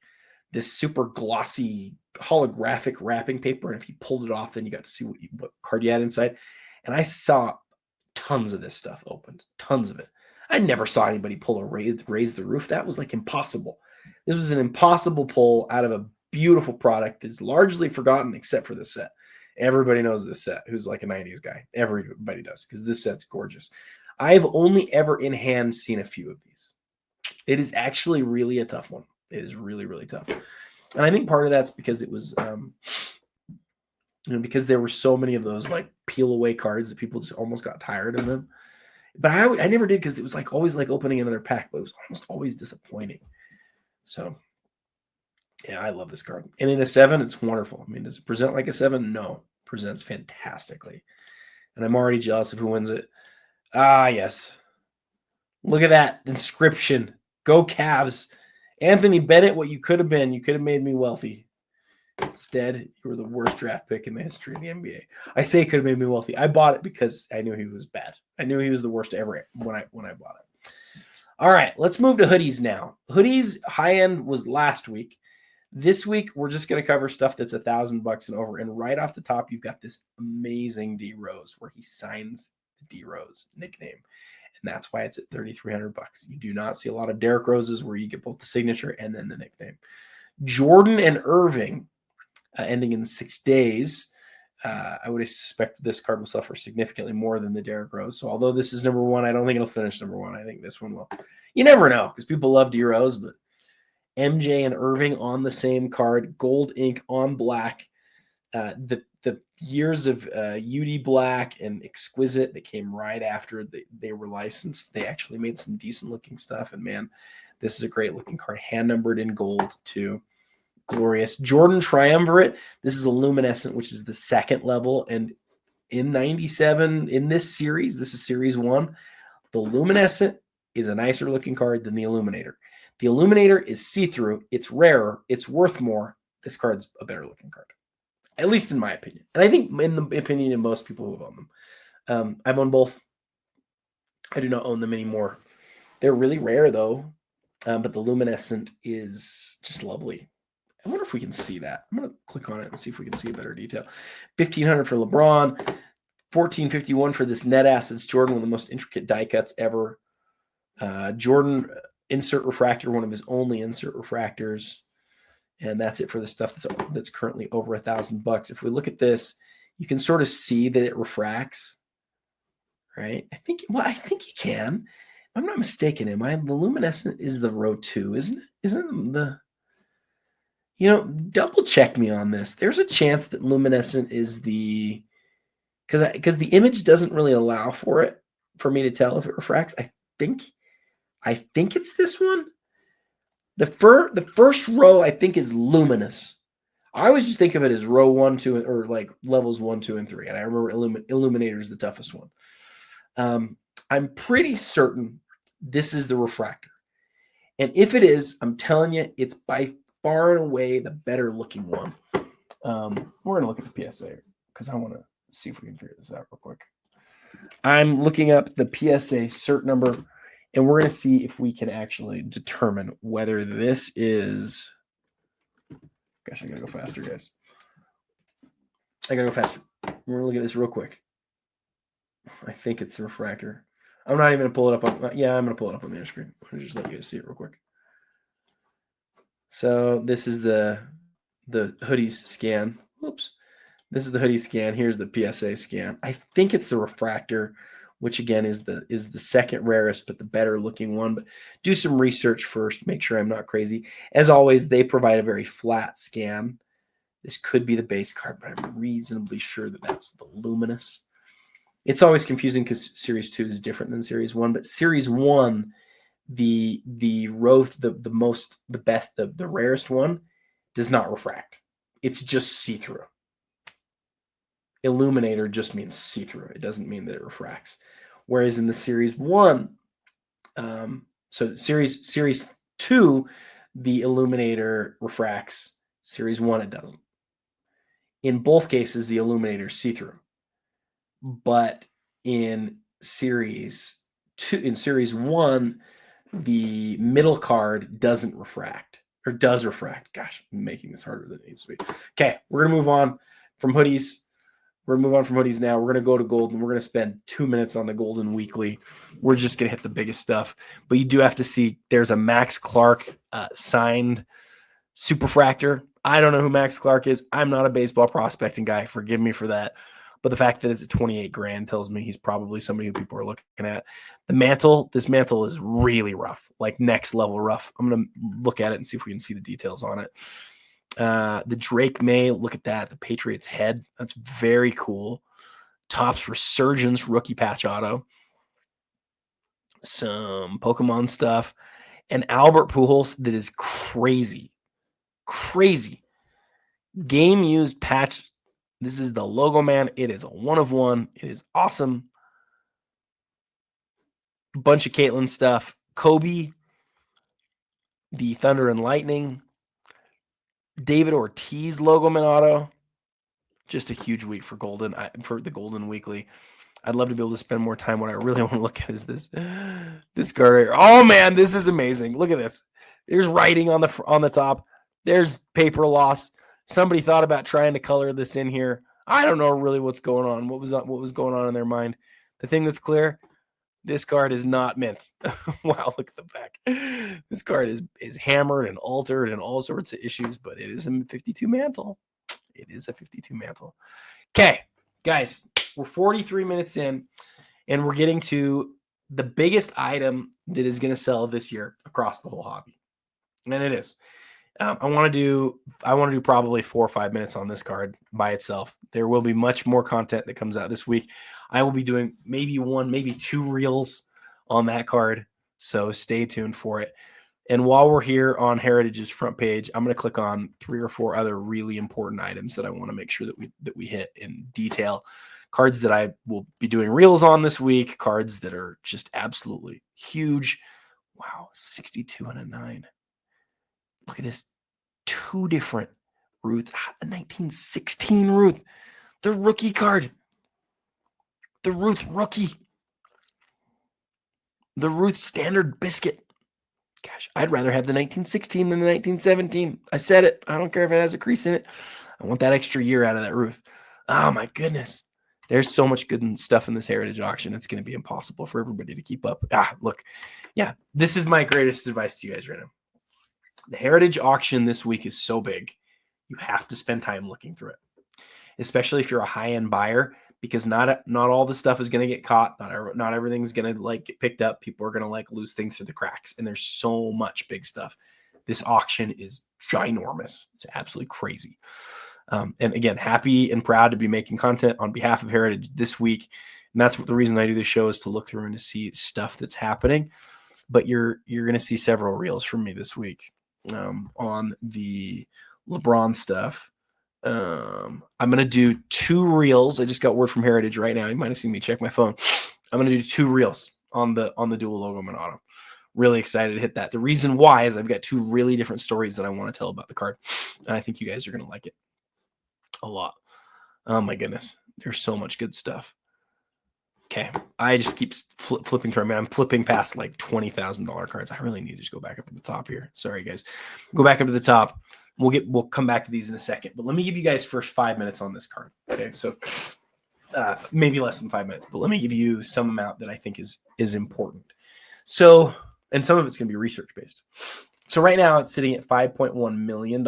this super glossy holographic wrapping paper, and if you pulled it off, then you got to see what card you had inside. And I saw tons of this stuff opened, tons of it. I never saw anybody pull a raise the roof. That was like impossible. This was an impossible pull out of a beautiful product that's largely forgotten except for this set. Everybody knows this set who's like a 90s guy. Everybody does because this set's gorgeous. I've only ever in hand seen a few of these. It is actually really a tough one. It is really, really tough. And I think part of that's because it was, because there were so many of those like peel away cards that people just almost got tired of them. But I never did because it was like always like opening another pack, but it was almost always disappointing. So, yeah, I love this card. And in a 7, it's wonderful. I mean, does it present like a 7? No, it presents fantastically. And I'm already jealous of who wins it. Yes. Look at that inscription. Go Cavs. Anthony Bennett, what you could have been. You could have made me wealthy. Instead, you were the worst draft pick in the history of the NBA. I say could have made me wealthy. I bought it because I knew he was bad. I knew he was the worst ever when I bought it. All right, let's move to hoodies now. Hoodies high end was last week. This week, we're just going to cover stuff that's $1,000 and over. And right off the top, you've got this amazing D Rose where he signs the D Rose nickname. And that's why it's at $3,300. You do not see a lot of Derrick Roses where you get both the signature and then the nickname. Jordan and Irving, ending in 6 days. I would suspect this card will suffer significantly more than the Derrick Rose. So although this is number 1, I don't think it'll finish number 1. I think this one will. You never know because people love D Rose, but MJ and Irving on the same card, gold ink on black. The years of UD Black and Exquisite that came right after they were licensed. They actually made some decent looking stuff. And man, this is a great looking card. Hand numbered in gold too. Glorious. Jordan Triumvirate. This is a luminescent, which is the second level. And in 97, in this series, this is series 1, the luminescent is a nicer looking card than the Illuminator. The Illuminator is see-through. It's rarer. It's worth more. This card's a better looking card, at least in my opinion. And I think in the opinion of most people who own them. I've owned both. I do not own them anymore. They're really rare, though. But the luminescent is just lovely. I wonder if we can see that. I'm going to click on it and see if we can see a better detail. $1,500 for LeBron. $1,451 for this Net Assets Jordan, one of the most intricate die cuts ever. Jordan insert refractor, one of his only insert refractors. And that's it for the stuff that's currently over $1,000. If we look at this, you can sort of see that it refracts, right? I think you can. If I'm not mistaken, the luminescent is the row 2, isn't it? Isn't the double check me on this. There's a chance that luminescent is because the image doesn't really allow for me to tell if it refracts. I think it's this one. The first row I think is luminous. I always just think of it as row 1, 2, or like levels 1, 2, and 3. And I remember Illuminator is the toughest one. I'm pretty certain this is the refractor. And if it is, I'm telling you, it's by far and away the better looking one. We're going to look at the PSA because I want to see if we can figure this out real quick. I'm looking up the PSA cert number, and we're going to see if we can actually determine whether this is... Gosh, I got to go faster, guys. I got to go faster. We're going to look at this real quick. I think it's the refractor. I'm not even going to pull it up on... Yeah, I'm going to pull it up on the screen. I'm going to just let you guys see it real quick. So this is the hoodies scan. Whoops. This is the hoodie scan. Here's the PSA scan. I think it's the refractor, which again is the second rarest, but the better looking one. But do some research first. Make sure I'm not crazy. As always, they provide a very flat scan. This could be the base card, but I'm reasonably sure that that's the luminous. It's always confusing because Series 2 is different than Series 1, but Series 1, the rarest one, does not refract. It's just see-through. Illuminator just means see-through. It doesn't mean that it refracts. Whereas in the Series 1, so Series 2, the Illuminator refracts. Series 1, it doesn't. In both cases, the Illuminator is see-through. But in Series 1, the middle card doesn't refract, or does refract. Gosh, I'm making this harder than it needs to be. Okay, we're going to move on from hoodies. We're going to move on from hoodies now. We're going to go to gold, and we're going to spend 2 minutes on the Golden Weekly. We're just going to hit the biggest stuff. But you do have to see there's a Max Clark signed Superfractor. I don't know who Max Clark is. I'm not a baseball prospecting guy. Forgive me for that. But the fact that it's at 28 grand tells me he's probably somebody who people are looking at. This mantle is really rough, like next level rough. I'm going to look at it and see if we can see the details on it. The Drake May, look at that. The Patriots head. That's very cool. Topps Resurgence rookie patch auto. Some Pokemon stuff. And Albert Pujols that is crazy. Crazy. Game used patch. This is the Logoman. It is a 1-of-1. It is awesome. Bunch of Caitlyn stuff. Kobe, the Thunder and Lightning. David Ortiz Logoman auto. Just a huge week for the Golden Weekly. I'd love to be able to spend more time. What I really want to look at is this card right here. Oh man, this is amazing. Look at this. There's writing on the top. There's paper loss. Somebody thought about trying to color this in here. I don't know really what's going on. What was going on in their mind? The thing that's clear, this card is not mint. Wow, look at the back. This card is hammered and altered and all sorts of issues, but it is a 52 mantle. It is a 52 mantle. Okay, guys, we're 43 minutes in, and we're getting to the biggest item that is going to sell this year across the whole hobby, and it is. I want to do probably 4 or 5 minutes on this card by itself. There will be much more content that comes out this week. I will be doing maybe 1, maybe 2 reels on that card. So stay tuned for it. And while we're here on Heritage's front page, I'm going to click on 3 or 4 other really important items that I want to make sure that we hit in detail. Cards that I will be doing reels on this week. Cards that are just absolutely huge. Wow, 62 and a 9. Look at this. 2 different Ruths. The 1916 Ruth. The rookie card. The Ruth rookie. The Ruth standard biscuit. Gosh, I'd rather have the 1916 than the 1917. I said it. I don't care if it has a crease in it. I want that extra year out of that Ruth. Oh, my goodness. There's so much good stuff in this Heritage auction. It's going to be impossible for everybody to keep up. Look. Yeah, this is my greatest advice to you guys right now. The Heritage auction this week is so big, you have to spend time looking through it, especially if you're a high-end buyer, because not all the stuff is going to get caught. Not everything's going to get picked up. People are going to lose things through the cracks, and there's so much big stuff. This auction is ginormous. It's absolutely crazy. And again, happy and proud to be making content on behalf of Heritage this week, and that's what the reason I do this show is to look through and to see stuff that's happening. But you're going to see several reels from me this week. on the LeBron stuff. I'm going to do 2 reels. I just got word from Heritage right now. You might have seen me check my phone. I'm going to do 2 reels on the dual Logoman auto. Really excited to hit that. The reason why is I've got 2 really different stories that I want to tell about the card, and I think you guys are going to like it a lot. Oh my goodness, there's so much good stuff. Okay, I just keep flipping through. I mean, I'm flipping past like $20,000 cards. I really need to just go back up to the top here. Sorry, guys. Go back up to the top. We'll come back to these in a second. But let me give you guys first 5 minutes on this card. Okay, so maybe less than 5 minutes, but let me give you some amount that I think is important. So, and some of it's going to be research based. So right now it's sitting at $5.1 million,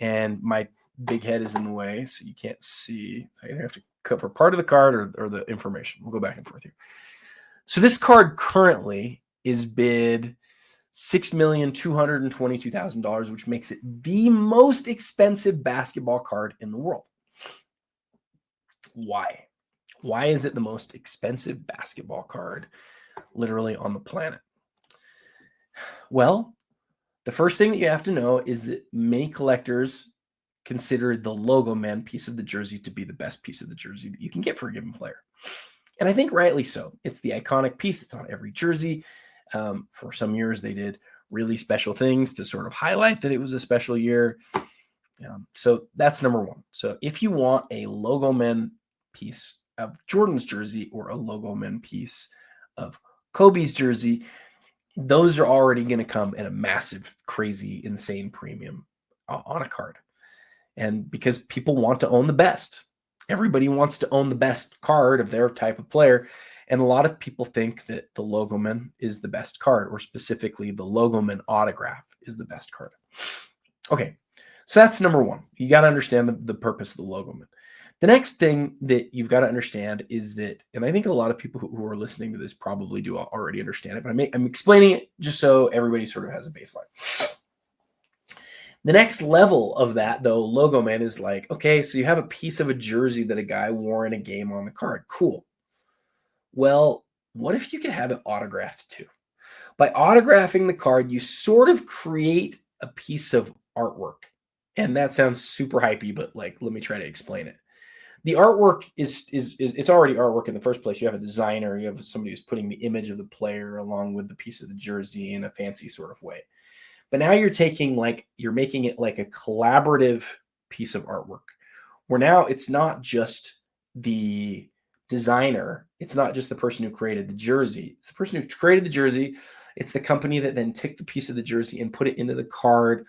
and my big head is in the way, so you can't see. I have to cover part of the card or the information. We'll go back and forth here. So this card currently is bid $6,222,000, which makes it the most expensive basketball card in the world. Why? Why is it the most expensive basketball card literally on the planet? Well, the first thing that you have to know is that many collectors consider the Logoman piece of the jersey to be the best piece of the jersey that you can get for a given player. And I think rightly so. It's the iconic piece. It's on every jersey. For some years, they did really special things to sort of highlight that it was a special year. So that's number one. So if you want a Logoman piece of Jordan's jersey or a Logoman piece of Kobe's jersey, those are already going to come at a massive, crazy, insane premium on a card. And because people want to own the best. Everybody wants to own the best card of their type of player. And a lot of people think that the Logoman is the best card, or specifically the Logoman autograph is the best card. Okay, so that's number one. You got to understand the purpose of the Logoman. The next thing that you've got to understand is that, and I think a lot of people who are listening to this probably do already understand it, but I'm explaining it just so everybody sort of has a baseline. The next level of that, though, Logoman is like, okay, so you have a piece of a jersey that a guy wore in a game on the card. Cool. Well, what if you could have it autographed too? By autographing the card, you sort of create a piece of artwork. And that sounds super hypey, but like, let me try to explain it. The artwork is it's already artwork in the first place. You have a designer, you have somebody who's putting the image of the player along with the piece of the jersey in a fancy sort of way. But now you're making it like a collaborative piece of artwork, where now it's not just the designer. It's not just the person who created the jersey. It's the person who created the jersey. It's the company that then took the piece of the jersey and put it into the card.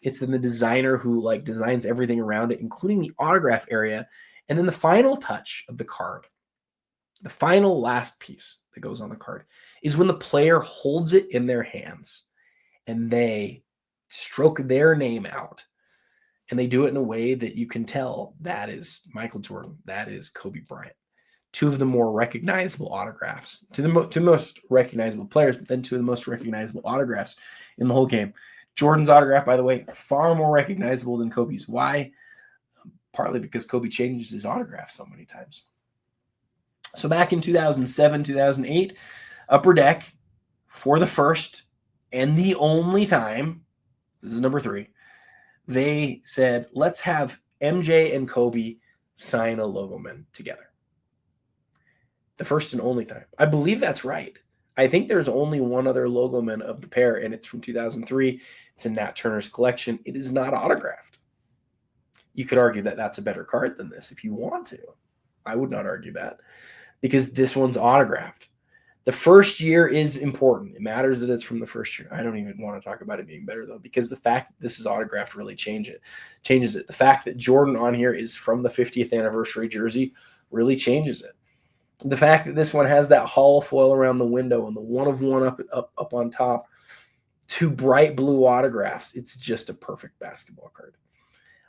It's then the designer who like designs everything around it, including the autograph area. And then the final touch of the card, the final last piece that goes on the card, is when the player holds it in their hands and they stroke their name out. And they do it in a way that you can tell that is Michael Jordan, that is Kobe Bryant. Two of the more recognizable autographs, two most recognizable players, but then two of the most recognizable autographs in the whole game. Jordan's autograph, by the way, far more recognizable than Kobe's. Why? Partly because Kobe changed his autograph so many times. So back in 2007, 2008, Upper Deck, for the first and the only time, this is number 3, they said, let's have MJ and Kobe sign a Logoman together. The first and only time. I believe that's right. I think there's only one other Logoman of the pair, and it's from 2003. It's in Nat Turner's collection. It is not autographed. You could argue that that's a better card than this if you want to. I would not argue that, because this one's autographed. The first year is important. It matters that it's from the first year. I don't even want to talk about it being better, though, because the fact that this is autographed really changes it. The fact that Jordan on here is from the 50th anniversary jersey really changes it. The fact that this one has that hollow foil around the window and the one of one up on top, 2 bright blue autographs, it's just a perfect basketball card.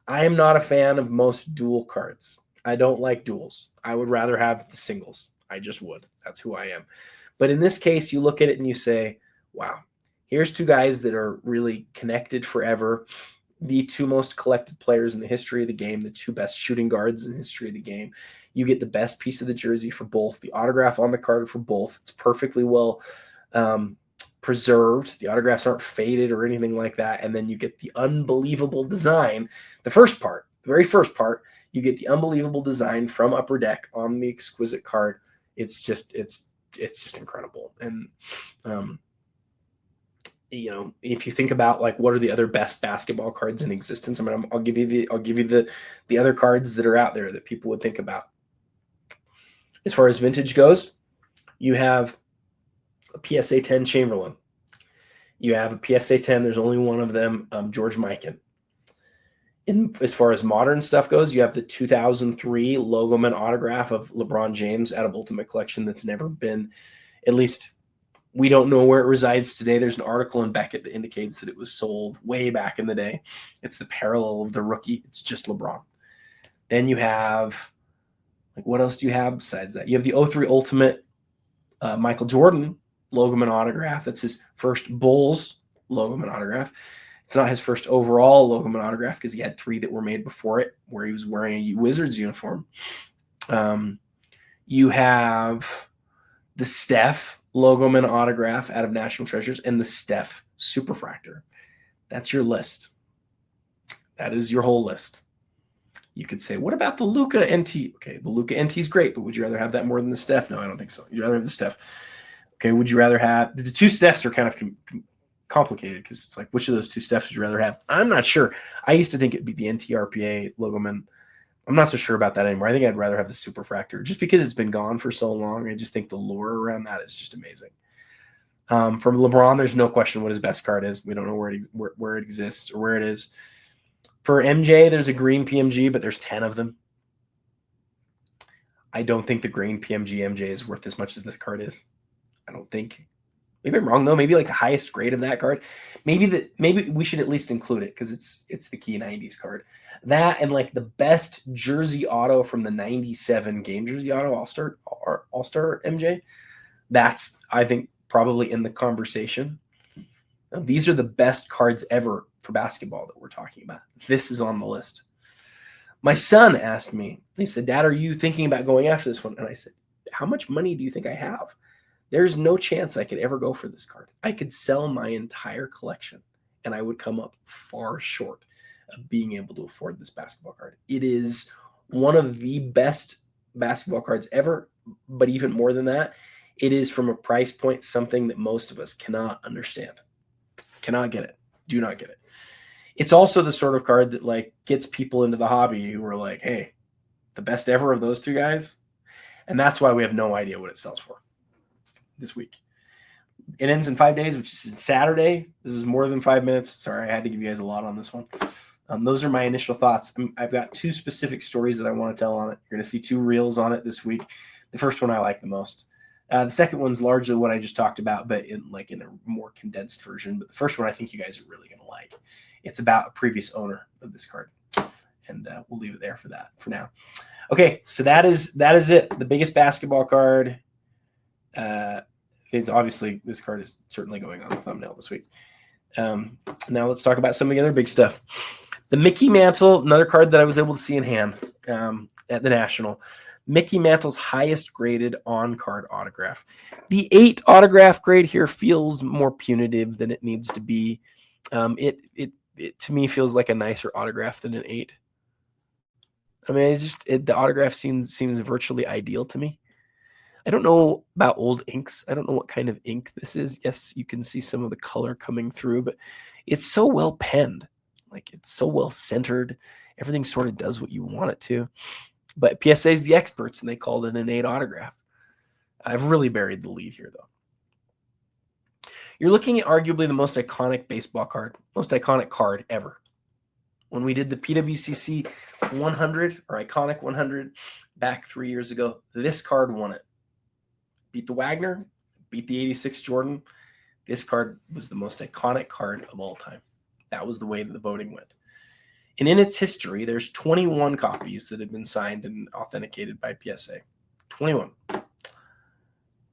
I am not a fan of most dual cards. I don't like duals. I would rather have the singles. I just would. That's who I am. But in this case, you look at it and you say, wow, here's 2 guys that are really connected forever. The 2 most collected players in the history of the game, the 2 best shooting guards in the history of the game. You get the best piece of the jersey for both, the autograph on the card for both. It's perfectly well preserved. The autographs aren't faded or anything like that. And then you get the unbelievable design. The first part, the very first part, you get the unbelievable design from Upper Deck on the exquisite card. It's just incredible. And if you think about like what are the other best basketball cards in existence, I mean, I'll give you the other cards that are out there that people would think about. As far as vintage goes, you have a PSA 10 Chamberlain. You have a PSA 10. There's only one of them, George Mikan. As far as modern stuff goes, you have the 2003 Logoman autograph of LeBron James out of Ultimate Collection that's never been, at least we don't know where it resides today. There's an article in Beckett that indicates that it was sold way back in the day. It's the parallel of the rookie. It's just LeBron. Then you have, like, what else do you have besides that? You have the 03 Ultimate Michael Jordan Logoman autograph. That's his first Bulls Logoman autograph. It's not his first overall Logoman autograph because he had 3 that were made before it where he was wearing a Wizards uniform. You have the Steph Logoman autograph out of National Treasures and the Steph Superfractor. That's your list. That is your whole list. You could say, what about the Luka NT? Okay, the Luka NT is great, but would you rather have that more than the Steph? No, I don't think so. You'd rather have the Steph. Okay, would you rather have – the 2 Stephs are kind of complicated because it's like, which of those 2 Stephs would you rather have? I'm not sure. I used to think it'd be the NTRPA Logoman. I'm not so sure about that anymore. I think I'd rather have the Superfractor just because it's been gone for so long. I just think the lore around that is just amazing. From LeBron, there's no question what his best card is. We don't know where it exists or where it is. For MJ, there's a green PMG, but there's 10 of them. I don't think the green PMG MJ is worth as much as this card is. I don't think. Maybe I'm wrong though. Maybe like the highest grade of that card. Maybe we should at least include it because it's the key 90s card. That and like the best jersey auto from the 97 game jersey auto All-Star MJ. That's, I think, probably in the conversation. Now, these are the best cards ever for basketball that we're talking about. This is on the list. My son asked me, he said, Dad, are you thinking about going after this one? And I said, how much money do you think I have? There's no chance I could ever go for this card. I could sell my entire collection and I would come up far short of being able to afford this basketball card. It is one of the best basketball cards ever, but even more than that, it is from a price point something that most of us cannot understand. Cannot get it. Do not get it. It's also the sort of card that like gets people into the hobby who are like, hey, the best ever of those 2 guys. And that's why we have no idea what it sells for this week. It ends in 5 days, which is Saturday. This is more than 5 minutes. Sorry, I had to give you guys a lot on this one. Those are my initial thoughts. I've got 2 specific stories that I want to tell on it. You're going to see 2 reels on it this week. The first one I like the most. The second one's largely what I just talked about, but in a more condensed version. But the first one I think you guys are really going to like. It's about a previous owner of this card. And we'll leave it there for now. Okay, so that is it. The biggest basketball card. It's obviously this card is certainly going on the thumbnail this week. Now let's talk about some of the other big stuff. The Mickey Mantle, another card that I was able to see in hand at the National. Mickey Mantle's highest graded on-card autograph. The 8 autograph grade here feels more punitive than it needs to be. It to me feels like a nicer autograph than an 8. I mean, the autograph seems virtually ideal to me. I don't know about old inks. I don't know what kind of ink this is. Yes, you can see some of the color coming through, but it's so well penned. Like, it's so well centered. Everything sort of does what you want it to. But PSA is the experts, and they called it an 8 autograph. I've really buried the lead here, though. You're looking at arguably the most iconic baseball card, most iconic card ever. When we did the PWCC 100 or Iconic 100 back 3 years ago, this card won it. Beat the Wagner, beat the 86 Jordan. This card was the most iconic card of all time. That was the way that the voting went. And in its history, there's 21 copies that have been signed and authenticated by PSA. 21.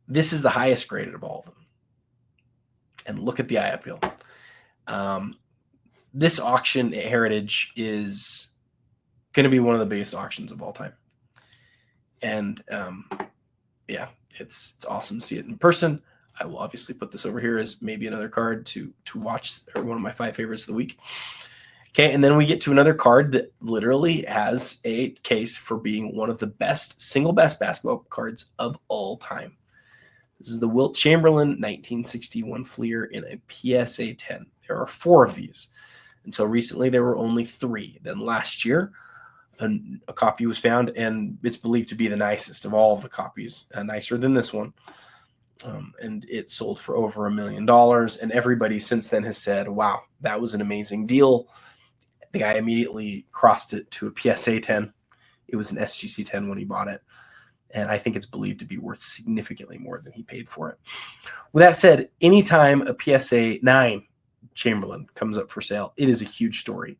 This is the highest graded of all of them. And look at the eye appeal. This auction at Heritage is going to be one of the biggest auctions of all time. And yeah, it's awesome to see it in person. I will obviously put this over here as maybe another card to watch, or one of my 5 favorites of the week. Okay, and then we get to another card that literally has a case for being one of the single best basketball cards of all time. This is the Wilt Chamberlain 1961 Fleer in a PSA 10. There are 4 of these. Until recently, there were only 3. Then last year, a copy was found, and it's believed to be the nicest of all of the copies, nicer than this one. And it sold for over $1 million. And everybody since then has said, wow, that was an amazing deal. The guy immediately crossed it to a PSA 10. It was an SGC 10 when he bought it. And I think it's believed to be worth significantly more than he paid for it. With that said, anytime a PSA 9 Chamberlain comes up for sale, it is a huge story.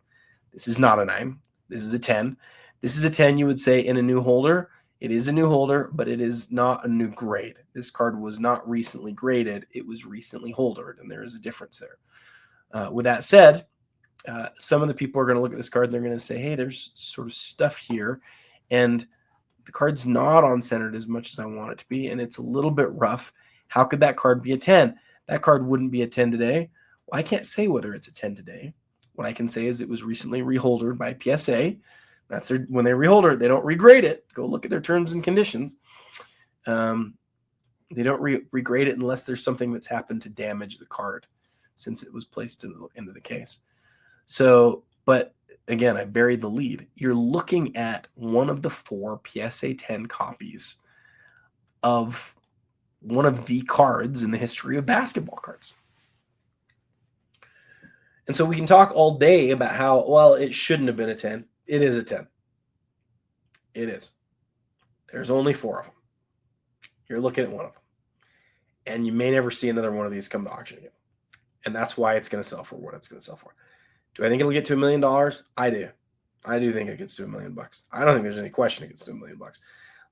This is not a 9. This is a 10. This is a 10, you would say, in a new holder. It is a new holder, but it is not a new grade. This card was not recently graded. It was recently holdered, and there is a difference there. With that said, some of the people are going to look at this card and they're going to say, hey, there's sort of stuff here, and the card's not on centered as much as I want it to be, and it's a little bit rough. How could that card be a 10? That card wouldn't be a 10 today. Well, I can't say whether it's a 10 today. What I can say is it was recently reholdered by PSA. That's when they reholder it, they don't regrade it. Go look at their terms and conditions. They don't regrade it unless there's something that's happened to damage the card since it was placed into the case. So, but again, I buried the lead. You're looking at one of the 4 PSA 10 copies of one of the cards in the history of basketball cards. And so we can talk all day about how, well, it shouldn't have been a 10. It is a 10. It is. There's only 4 of them. You're looking at one of them. And you may never see another one of these come to auction again. And that's why it's going to sell for what it's going to sell for. Do I think it'll get to $1 million? I do. I do think it gets to $1 million. I don't think there's any question it gets to $1 million.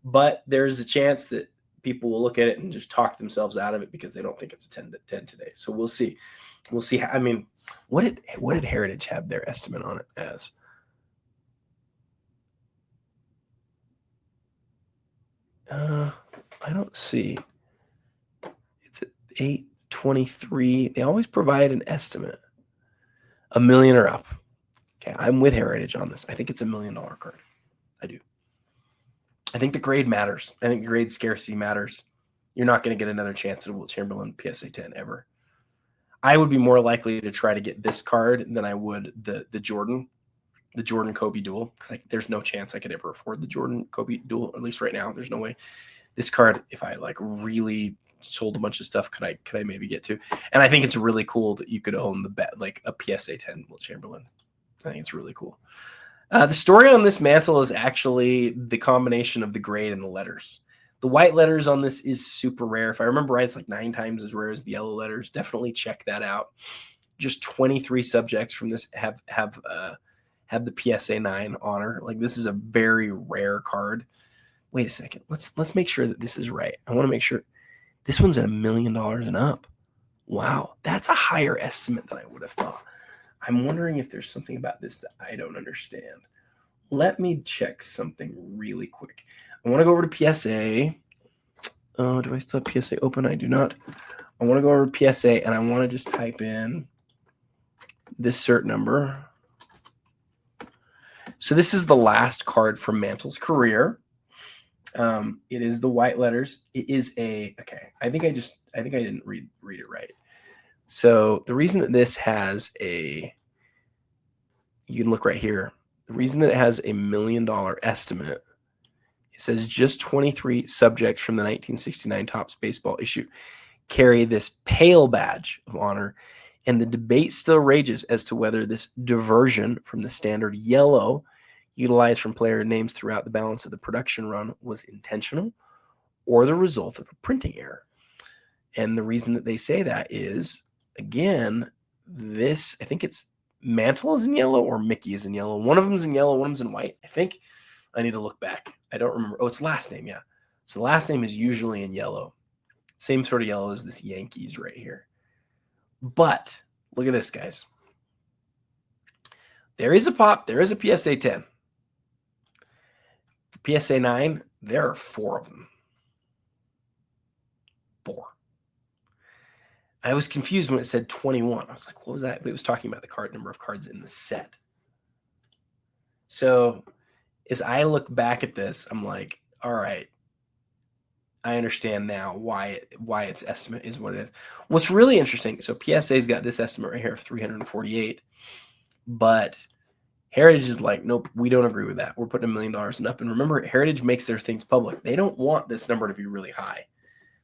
But there's a chance that people will look at it and just talk themselves out of it because they don't think it's a 10 today. So we'll see. We'll see. I mean, what did Heritage have their estimate on it as? I don't see. It's at 823. They always provide an estimate. $1 million or up. Okay, I'm with Heritage on this. I think it's $1 million card. I do. I think the grade matters. I think grade scarcity matters. You're not going to get another chance at a Wilt Chamberlain PSA 10 ever. I would be more likely to try to get this card than I would the Jordan Kobe duel, because there's no chance I could ever afford the Jordan Kobe duel. At least right now, there's no way. This card, if I really sold a bunch of stuff, could I maybe get to? And I think it's really cool that you could own a PSA 10 Wilt Chamberlain. I think it's really cool. The story on this mantle is actually the combination of the grade and the letters. The white letters on this is super rare. If I remember right, it's like 9 times as rare as the yellow letters. Definitely check that out. Just 23 subjects from this have the PSA 9 honor. This is a very rare card. Wait a second. Let's make sure that this is right. I want to make sure this one's at $1 million and up. Wow, that's a higher estimate than I would have thought. I'm wondering if there's something about this that I don't understand. Let me check something really quick. I want to go over to PSA. Oh, do I still have PSA open? I do not. I want to go over to PSA, and I want to just type in this cert number. So this is the last card from Mantle's career. It is the white letters. It is okay. I think I didn't read it right. So the reason that this has you can look right here. The reason that it has $1 million estimate, it says just 23 subjects from the 1969 Topps baseball issue carry this pale badge of honor, and the debate still rages as to whether this diversion from the standard yellow utilized from player names throughout the balance of the production run was intentional or the result of a printing error. And the reason that they say that is, again, this, I think it's Mantle is in yellow or Mickey is in yellow. One of them is in yellow, one of them's in white. I think I need to look back. I don't remember. Oh, it's last name, yeah. So the last name is usually in yellow. Same sort of yellow as this Yankees right here. But look at this, guys. There is a pop. There is a PSA 10. For PSA 9, there are 4 of them. 4. I was confused when it said 21. I was like, what was that? But it was talking about the number of cards in the set. So as I look back at this, I'm like, all right, I understand now why its estimate is what it is. What's really interesting, so PSA's got this estimate right here of 348, but Heritage is like, nope, we don't agree with that. We're putting $1 million and up. And remember, Heritage makes their things public. They don't want this number to be really high.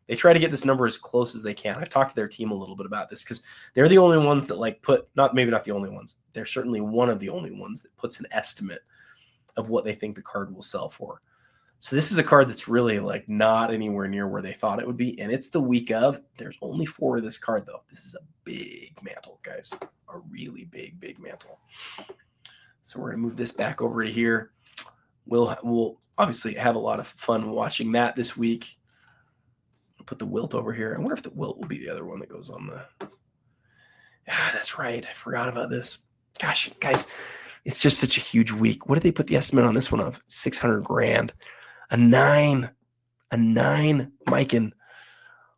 They try to get this number as close as they can. I've talked to their team a little bit about this because they're the only ones that like put, maybe not the only ones. They're certainly one of the only ones that puts an estimate of what they think the card will sell for. So this is a card that's really like not anywhere near where they thought it would be. And it's the week of. There's only 4 of this card, though. This is a big mantle, guys. A really big, big mantle. So we're going to move this back over to here. We'll obviously have a lot of fun watching that this week. I'll put the wilt over here. I wonder if the wilt will be the other one that goes on the... that's right. I forgot about this. Gosh, guys, it's just such a huge week. What did they put the estimate on this one of? $600,000. A 9 Mikan.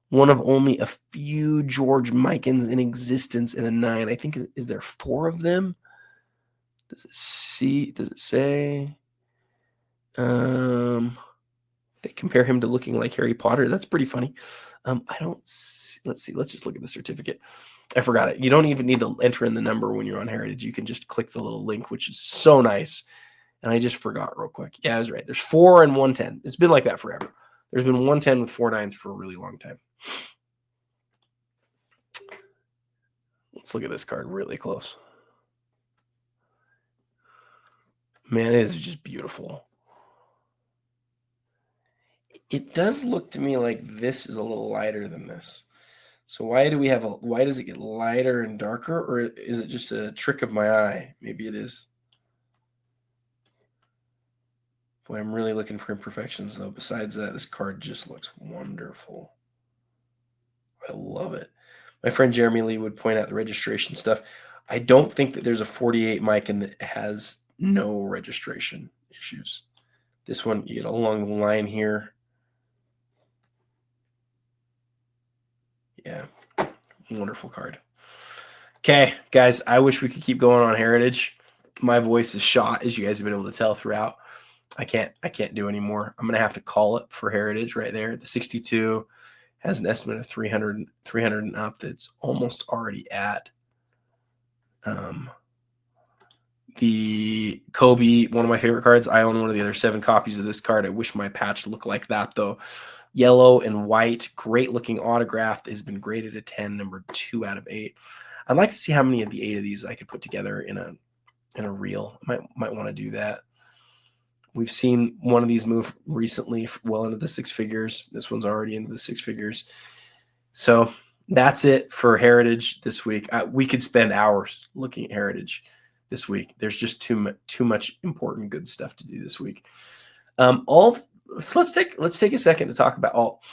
One of only a few George Mikans in existence in a 9. I think, is there 4 of them? Does it say? They compare him to looking like Harry Potter. That's pretty funny. I don't see, let's see. Let's just look at the certificate. I forgot it. You don't even need to enter in the number when you're on Heritage. You can just click the little link, which is so nice. And I just forgot real quick. Yeah, I was right. There's 4 and 110. It's been like that forever. There's been 110 with 4 9s for a really long time. Let's look at this card really close. Man, it is just beautiful. It does look to me like this is a little lighter than this. So why does it get lighter and darker, or is it just a trick of my eye? Maybe it is. Boy, I'm really looking for imperfections, though. Besides that, this card just looks wonderful. I love it. My friend Jeremy Lee would point out the registration stuff. I don't think that there's a 48 Mikan that has no registration issues. This one, you get along the line here. Yeah, wonderful card. Okay, guys, I wish we could keep going on Heritage. My voice is shot, as you guys have been able to tell throughout. I can't do anymore. I'm going to have to call it for Heritage right there. The 62 has an estimate of 300 and up. That's almost already at the Kobe, one of my favorite cards. I own one of the other 7 copies of this card. I wish my patch looked like that, though. Yellow and white, great looking autograph. Has been graded a 10, number 2 out of 8. I'd like to see how many of the 8 of these I could put together in a reel. I might want to do that. We've seen one of these move recently well into the 6 figures. This one's already into the 6 figures. So that's it for Heritage this week. We could spend hours looking at Heritage this week. There's just too much important good stuff to do this week. Let's take a second to talk about alt.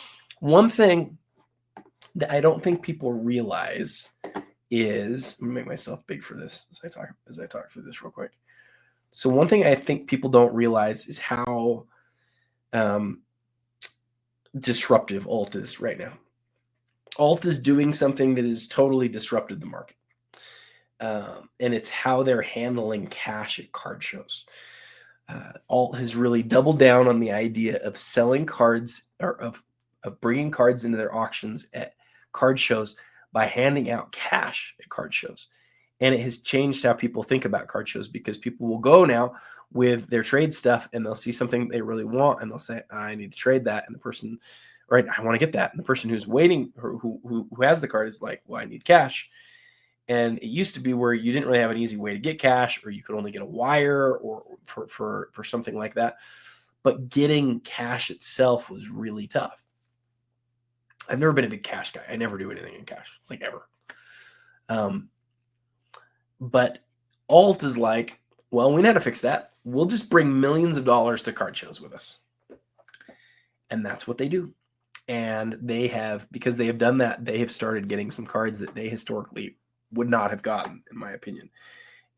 One thing that I don't think people realize is, I'm gonna make myself big for this as I talk through this real quick. So one thing I think people don't realize is how disruptive alt is right now. Alt is doing something that has totally disrupted the market. And it's how they're handling cash at card shows. Alt has really doubled down on the idea of selling cards, or of bringing cards into their auctions at card shows by handing out cash at card shows. And it has changed how people think about card shows, because people will go now with their trade stuff and they'll see something they really want and they'll say, I need to trade that. And the person, right, I want to get that. And the person who's waiting, who has the card, is like, well, I need cash. And it used to be where you didn't really have an easy way to get cash, or you could only get a wire or for something like that. But getting cash itself was really tough. I've never been a big cash guy. I never do anything in cash, like ever. But alt is like, well, we know how to fix that. We'll just bring millions of dollars to card shows with us. And that's what they do. And they have, because they have done that, they have started getting some cards that they historically would not have gotten, in my opinion.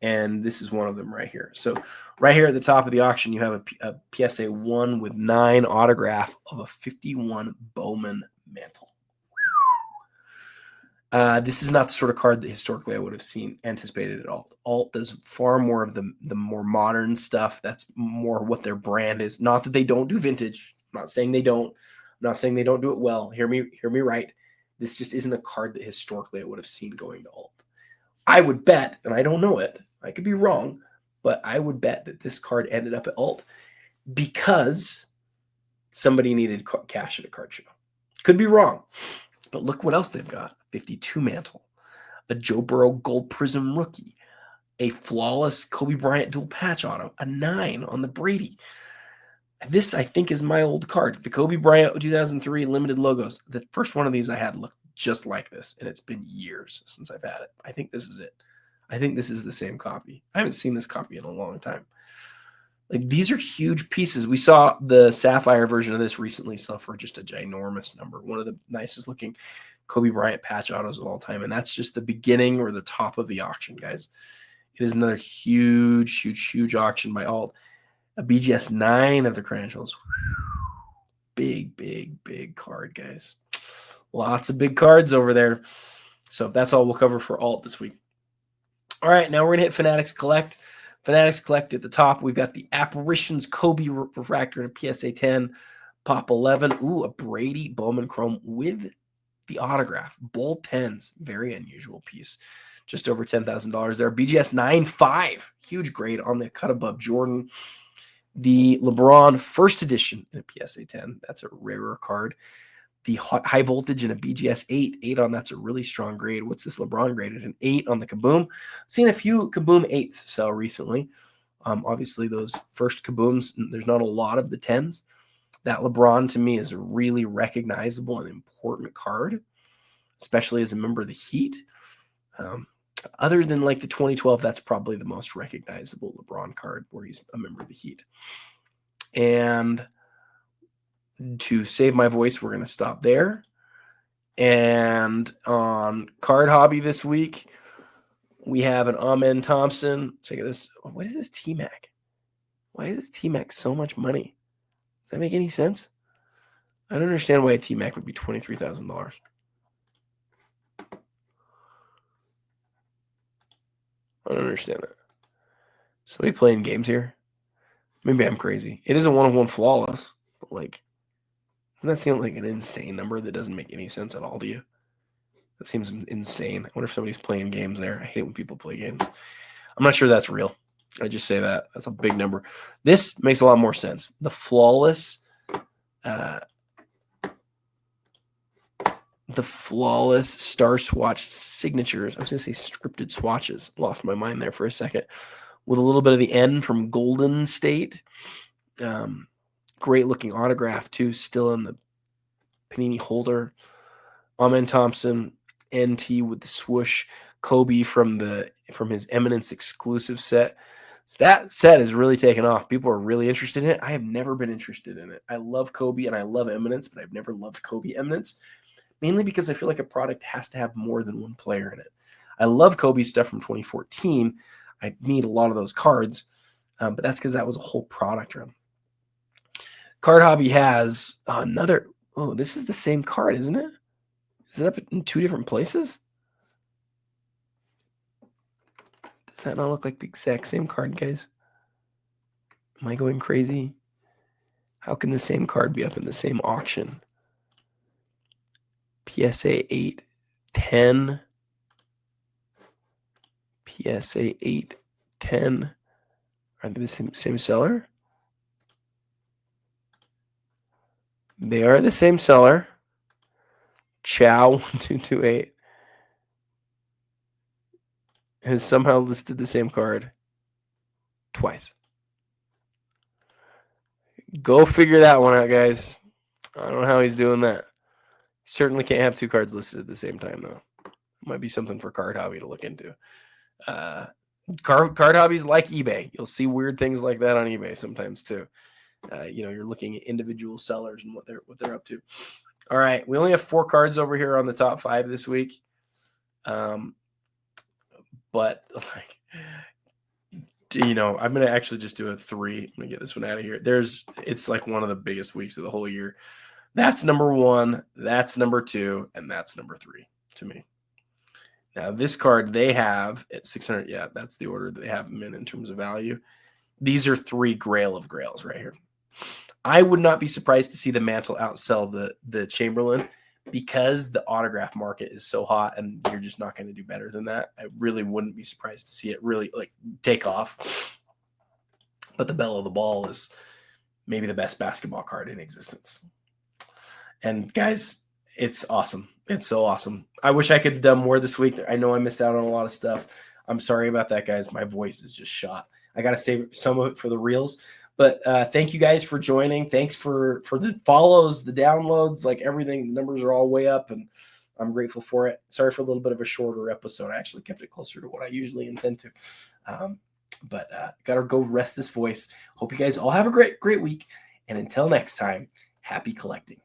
And this is one of them right here. So right here at the top of the auction, you have a PSA 1 with 9 autograph of a 51 Bowman mantle. This is not the sort of card that historically I would have anticipated at all. Alt does far more of the more modern stuff. That's more what their brand is. Not that they don't do vintage. I'm not saying they don't. I'm not saying they don't do it well. Hear me right. This just isn't a card that historically I would have seen going to Alt. I would bet, and I don't know it, I could be wrong, but I would bet that this card ended up at Alt because somebody needed cash at a card show. Could be wrong, but look what else they've got. 52 mantle, a Joe Burrow gold prism rookie, a flawless Kobe Bryant dual patch auto, a 9 on the Brady. This, I think, is my old card. The Kobe Bryant 2003 limited logos. The first one of these I had looked just like this, and it's been years since I've had it. I think this is it. I think this is the same copy. I haven't seen this copy in a long time. Like, these are huge pieces. We saw the Sapphire version of this recently sell for just a ginormous number. One of the nicest looking Kobe Bryant patch autos of all time. And that's just the beginning or the top of the auction, guys. It is another huge, huge, huge auction by Alt. A BGS 9 of the credentials. Big, big, big card, guys. Lots of big cards over there. So that's all we'll cover for Alt this week. All right, now we're going to hit Fanatics Collect. Fanatics Collect at the top. We've got the Apparitions Kobe Refractor and a PSA 10, Pop 11. Ooh, a Brady Bowman Chrome with the autograph. Bold 10s. Very unusual piece. Just over $10,000 there. BGS 9.5. Huge grade on the cut above Jordan. The LeBron first edition in a PSA 10. That's a rarer card. The high voltage in a BGS 8. 8 on that's a really strong grade. What's this LeBron graded? An 8 on the Kaboom. Seen a few Kaboom 8s sell recently. Obviously, those first Kabooms, there's not a lot of the 10s. That LeBron, to me, is a really recognizable and important card, especially as a member of the Heat. Other than like the 2012, that's probably the most recognizable LeBron card where he's a member of the Heat. And to save my voice, we're going to stop there. And on Card Hobby this week, we have an Amen Thompson. Check out this. What is this T-Mac? Why is this T-Mac so much money? Does that make any sense? I don't understand why a T-Mac would be $23,000. I don't understand that. Somebody playing games here? Maybe I'm crazy. It is a 1-of-1 flawless, but like, doesn't that seem like an insane number that doesn't make any sense at all to you? That seems insane. I wonder if somebody's playing games there. I hate when people play games. I'm not sure that's real. I just say that. That's a big number. This makes a lot more sense. The flawless star swatch signatures. I was going to say scripted swatches. Lost my mind there for a second. With a little bit of the N from Golden State. Great looking autograph too. Still in the Panini holder. Amen Thompson, NT with the swoosh. Kobe from his Eminence exclusive set. So that set is really taken off. People are really interested in it. I have never been interested in it. I love Kobe and I love Eminence, but I've never loved Kobe Eminence. Mainly because I feel like a product has to have more than one player in it. I love Kobe stuff from 2014. I need a lot of those cards, but that's because that was a whole product run. Card Hobby has another. Oh, this is the same card, isn't it? Is it up in 2 different places? Does that not look like the exact same card, guys? Am I going crazy? How can the same card be up in the same auction? PSA 8, 10. PSA 8, 10. Are they the same seller? They are the same seller. Chow 1228 has somehow listed the same card twice. Go figure that one out, guys. I don't know how he's doing that. Certainly can't have 2 cards listed at the same time, though. Might be something for Card Hobby to look into. Card Hobbies like eBay. You'll see weird things like that on eBay sometimes too. You're looking at individual sellers and what they're up to. All right, we only have 4 cards over here on the top 5 this week. But like, I'm gonna actually just do a 3. I'm gonna get this one out of here. It's like one of the biggest weeks of the whole year. That's number 1. That's number 2, and that's number 3 to me. Now, this card they have at 600. Yeah, that's the order that they have them in terms of value. These are 3 Grail of Grails right here. I would not be surprised to see the Mantle outsell the Chamberlain because the autograph market is so hot and you're just not going to do better than that. I really wouldn't be surprised to see it really like take off. But the Belle of the Ball is maybe the best basketball card in existence. And guys, it's awesome. It's so awesome. I wish I could have done more this week. I know I missed out on a lot of stuff. I'm sorry about that, guys. My voice is just shot. I got to save some of it for the reels. But thank you guys for joining. Thanks for the follows, the downloads, like everything. The numbers are all way up, and I'm grateful for it. Sorry for a little bit of a shorter episode. I actually kept it closer to what I usually intend to. But got to go rest this voice. Hope you guys all have a great week. And until next time, happy collecting.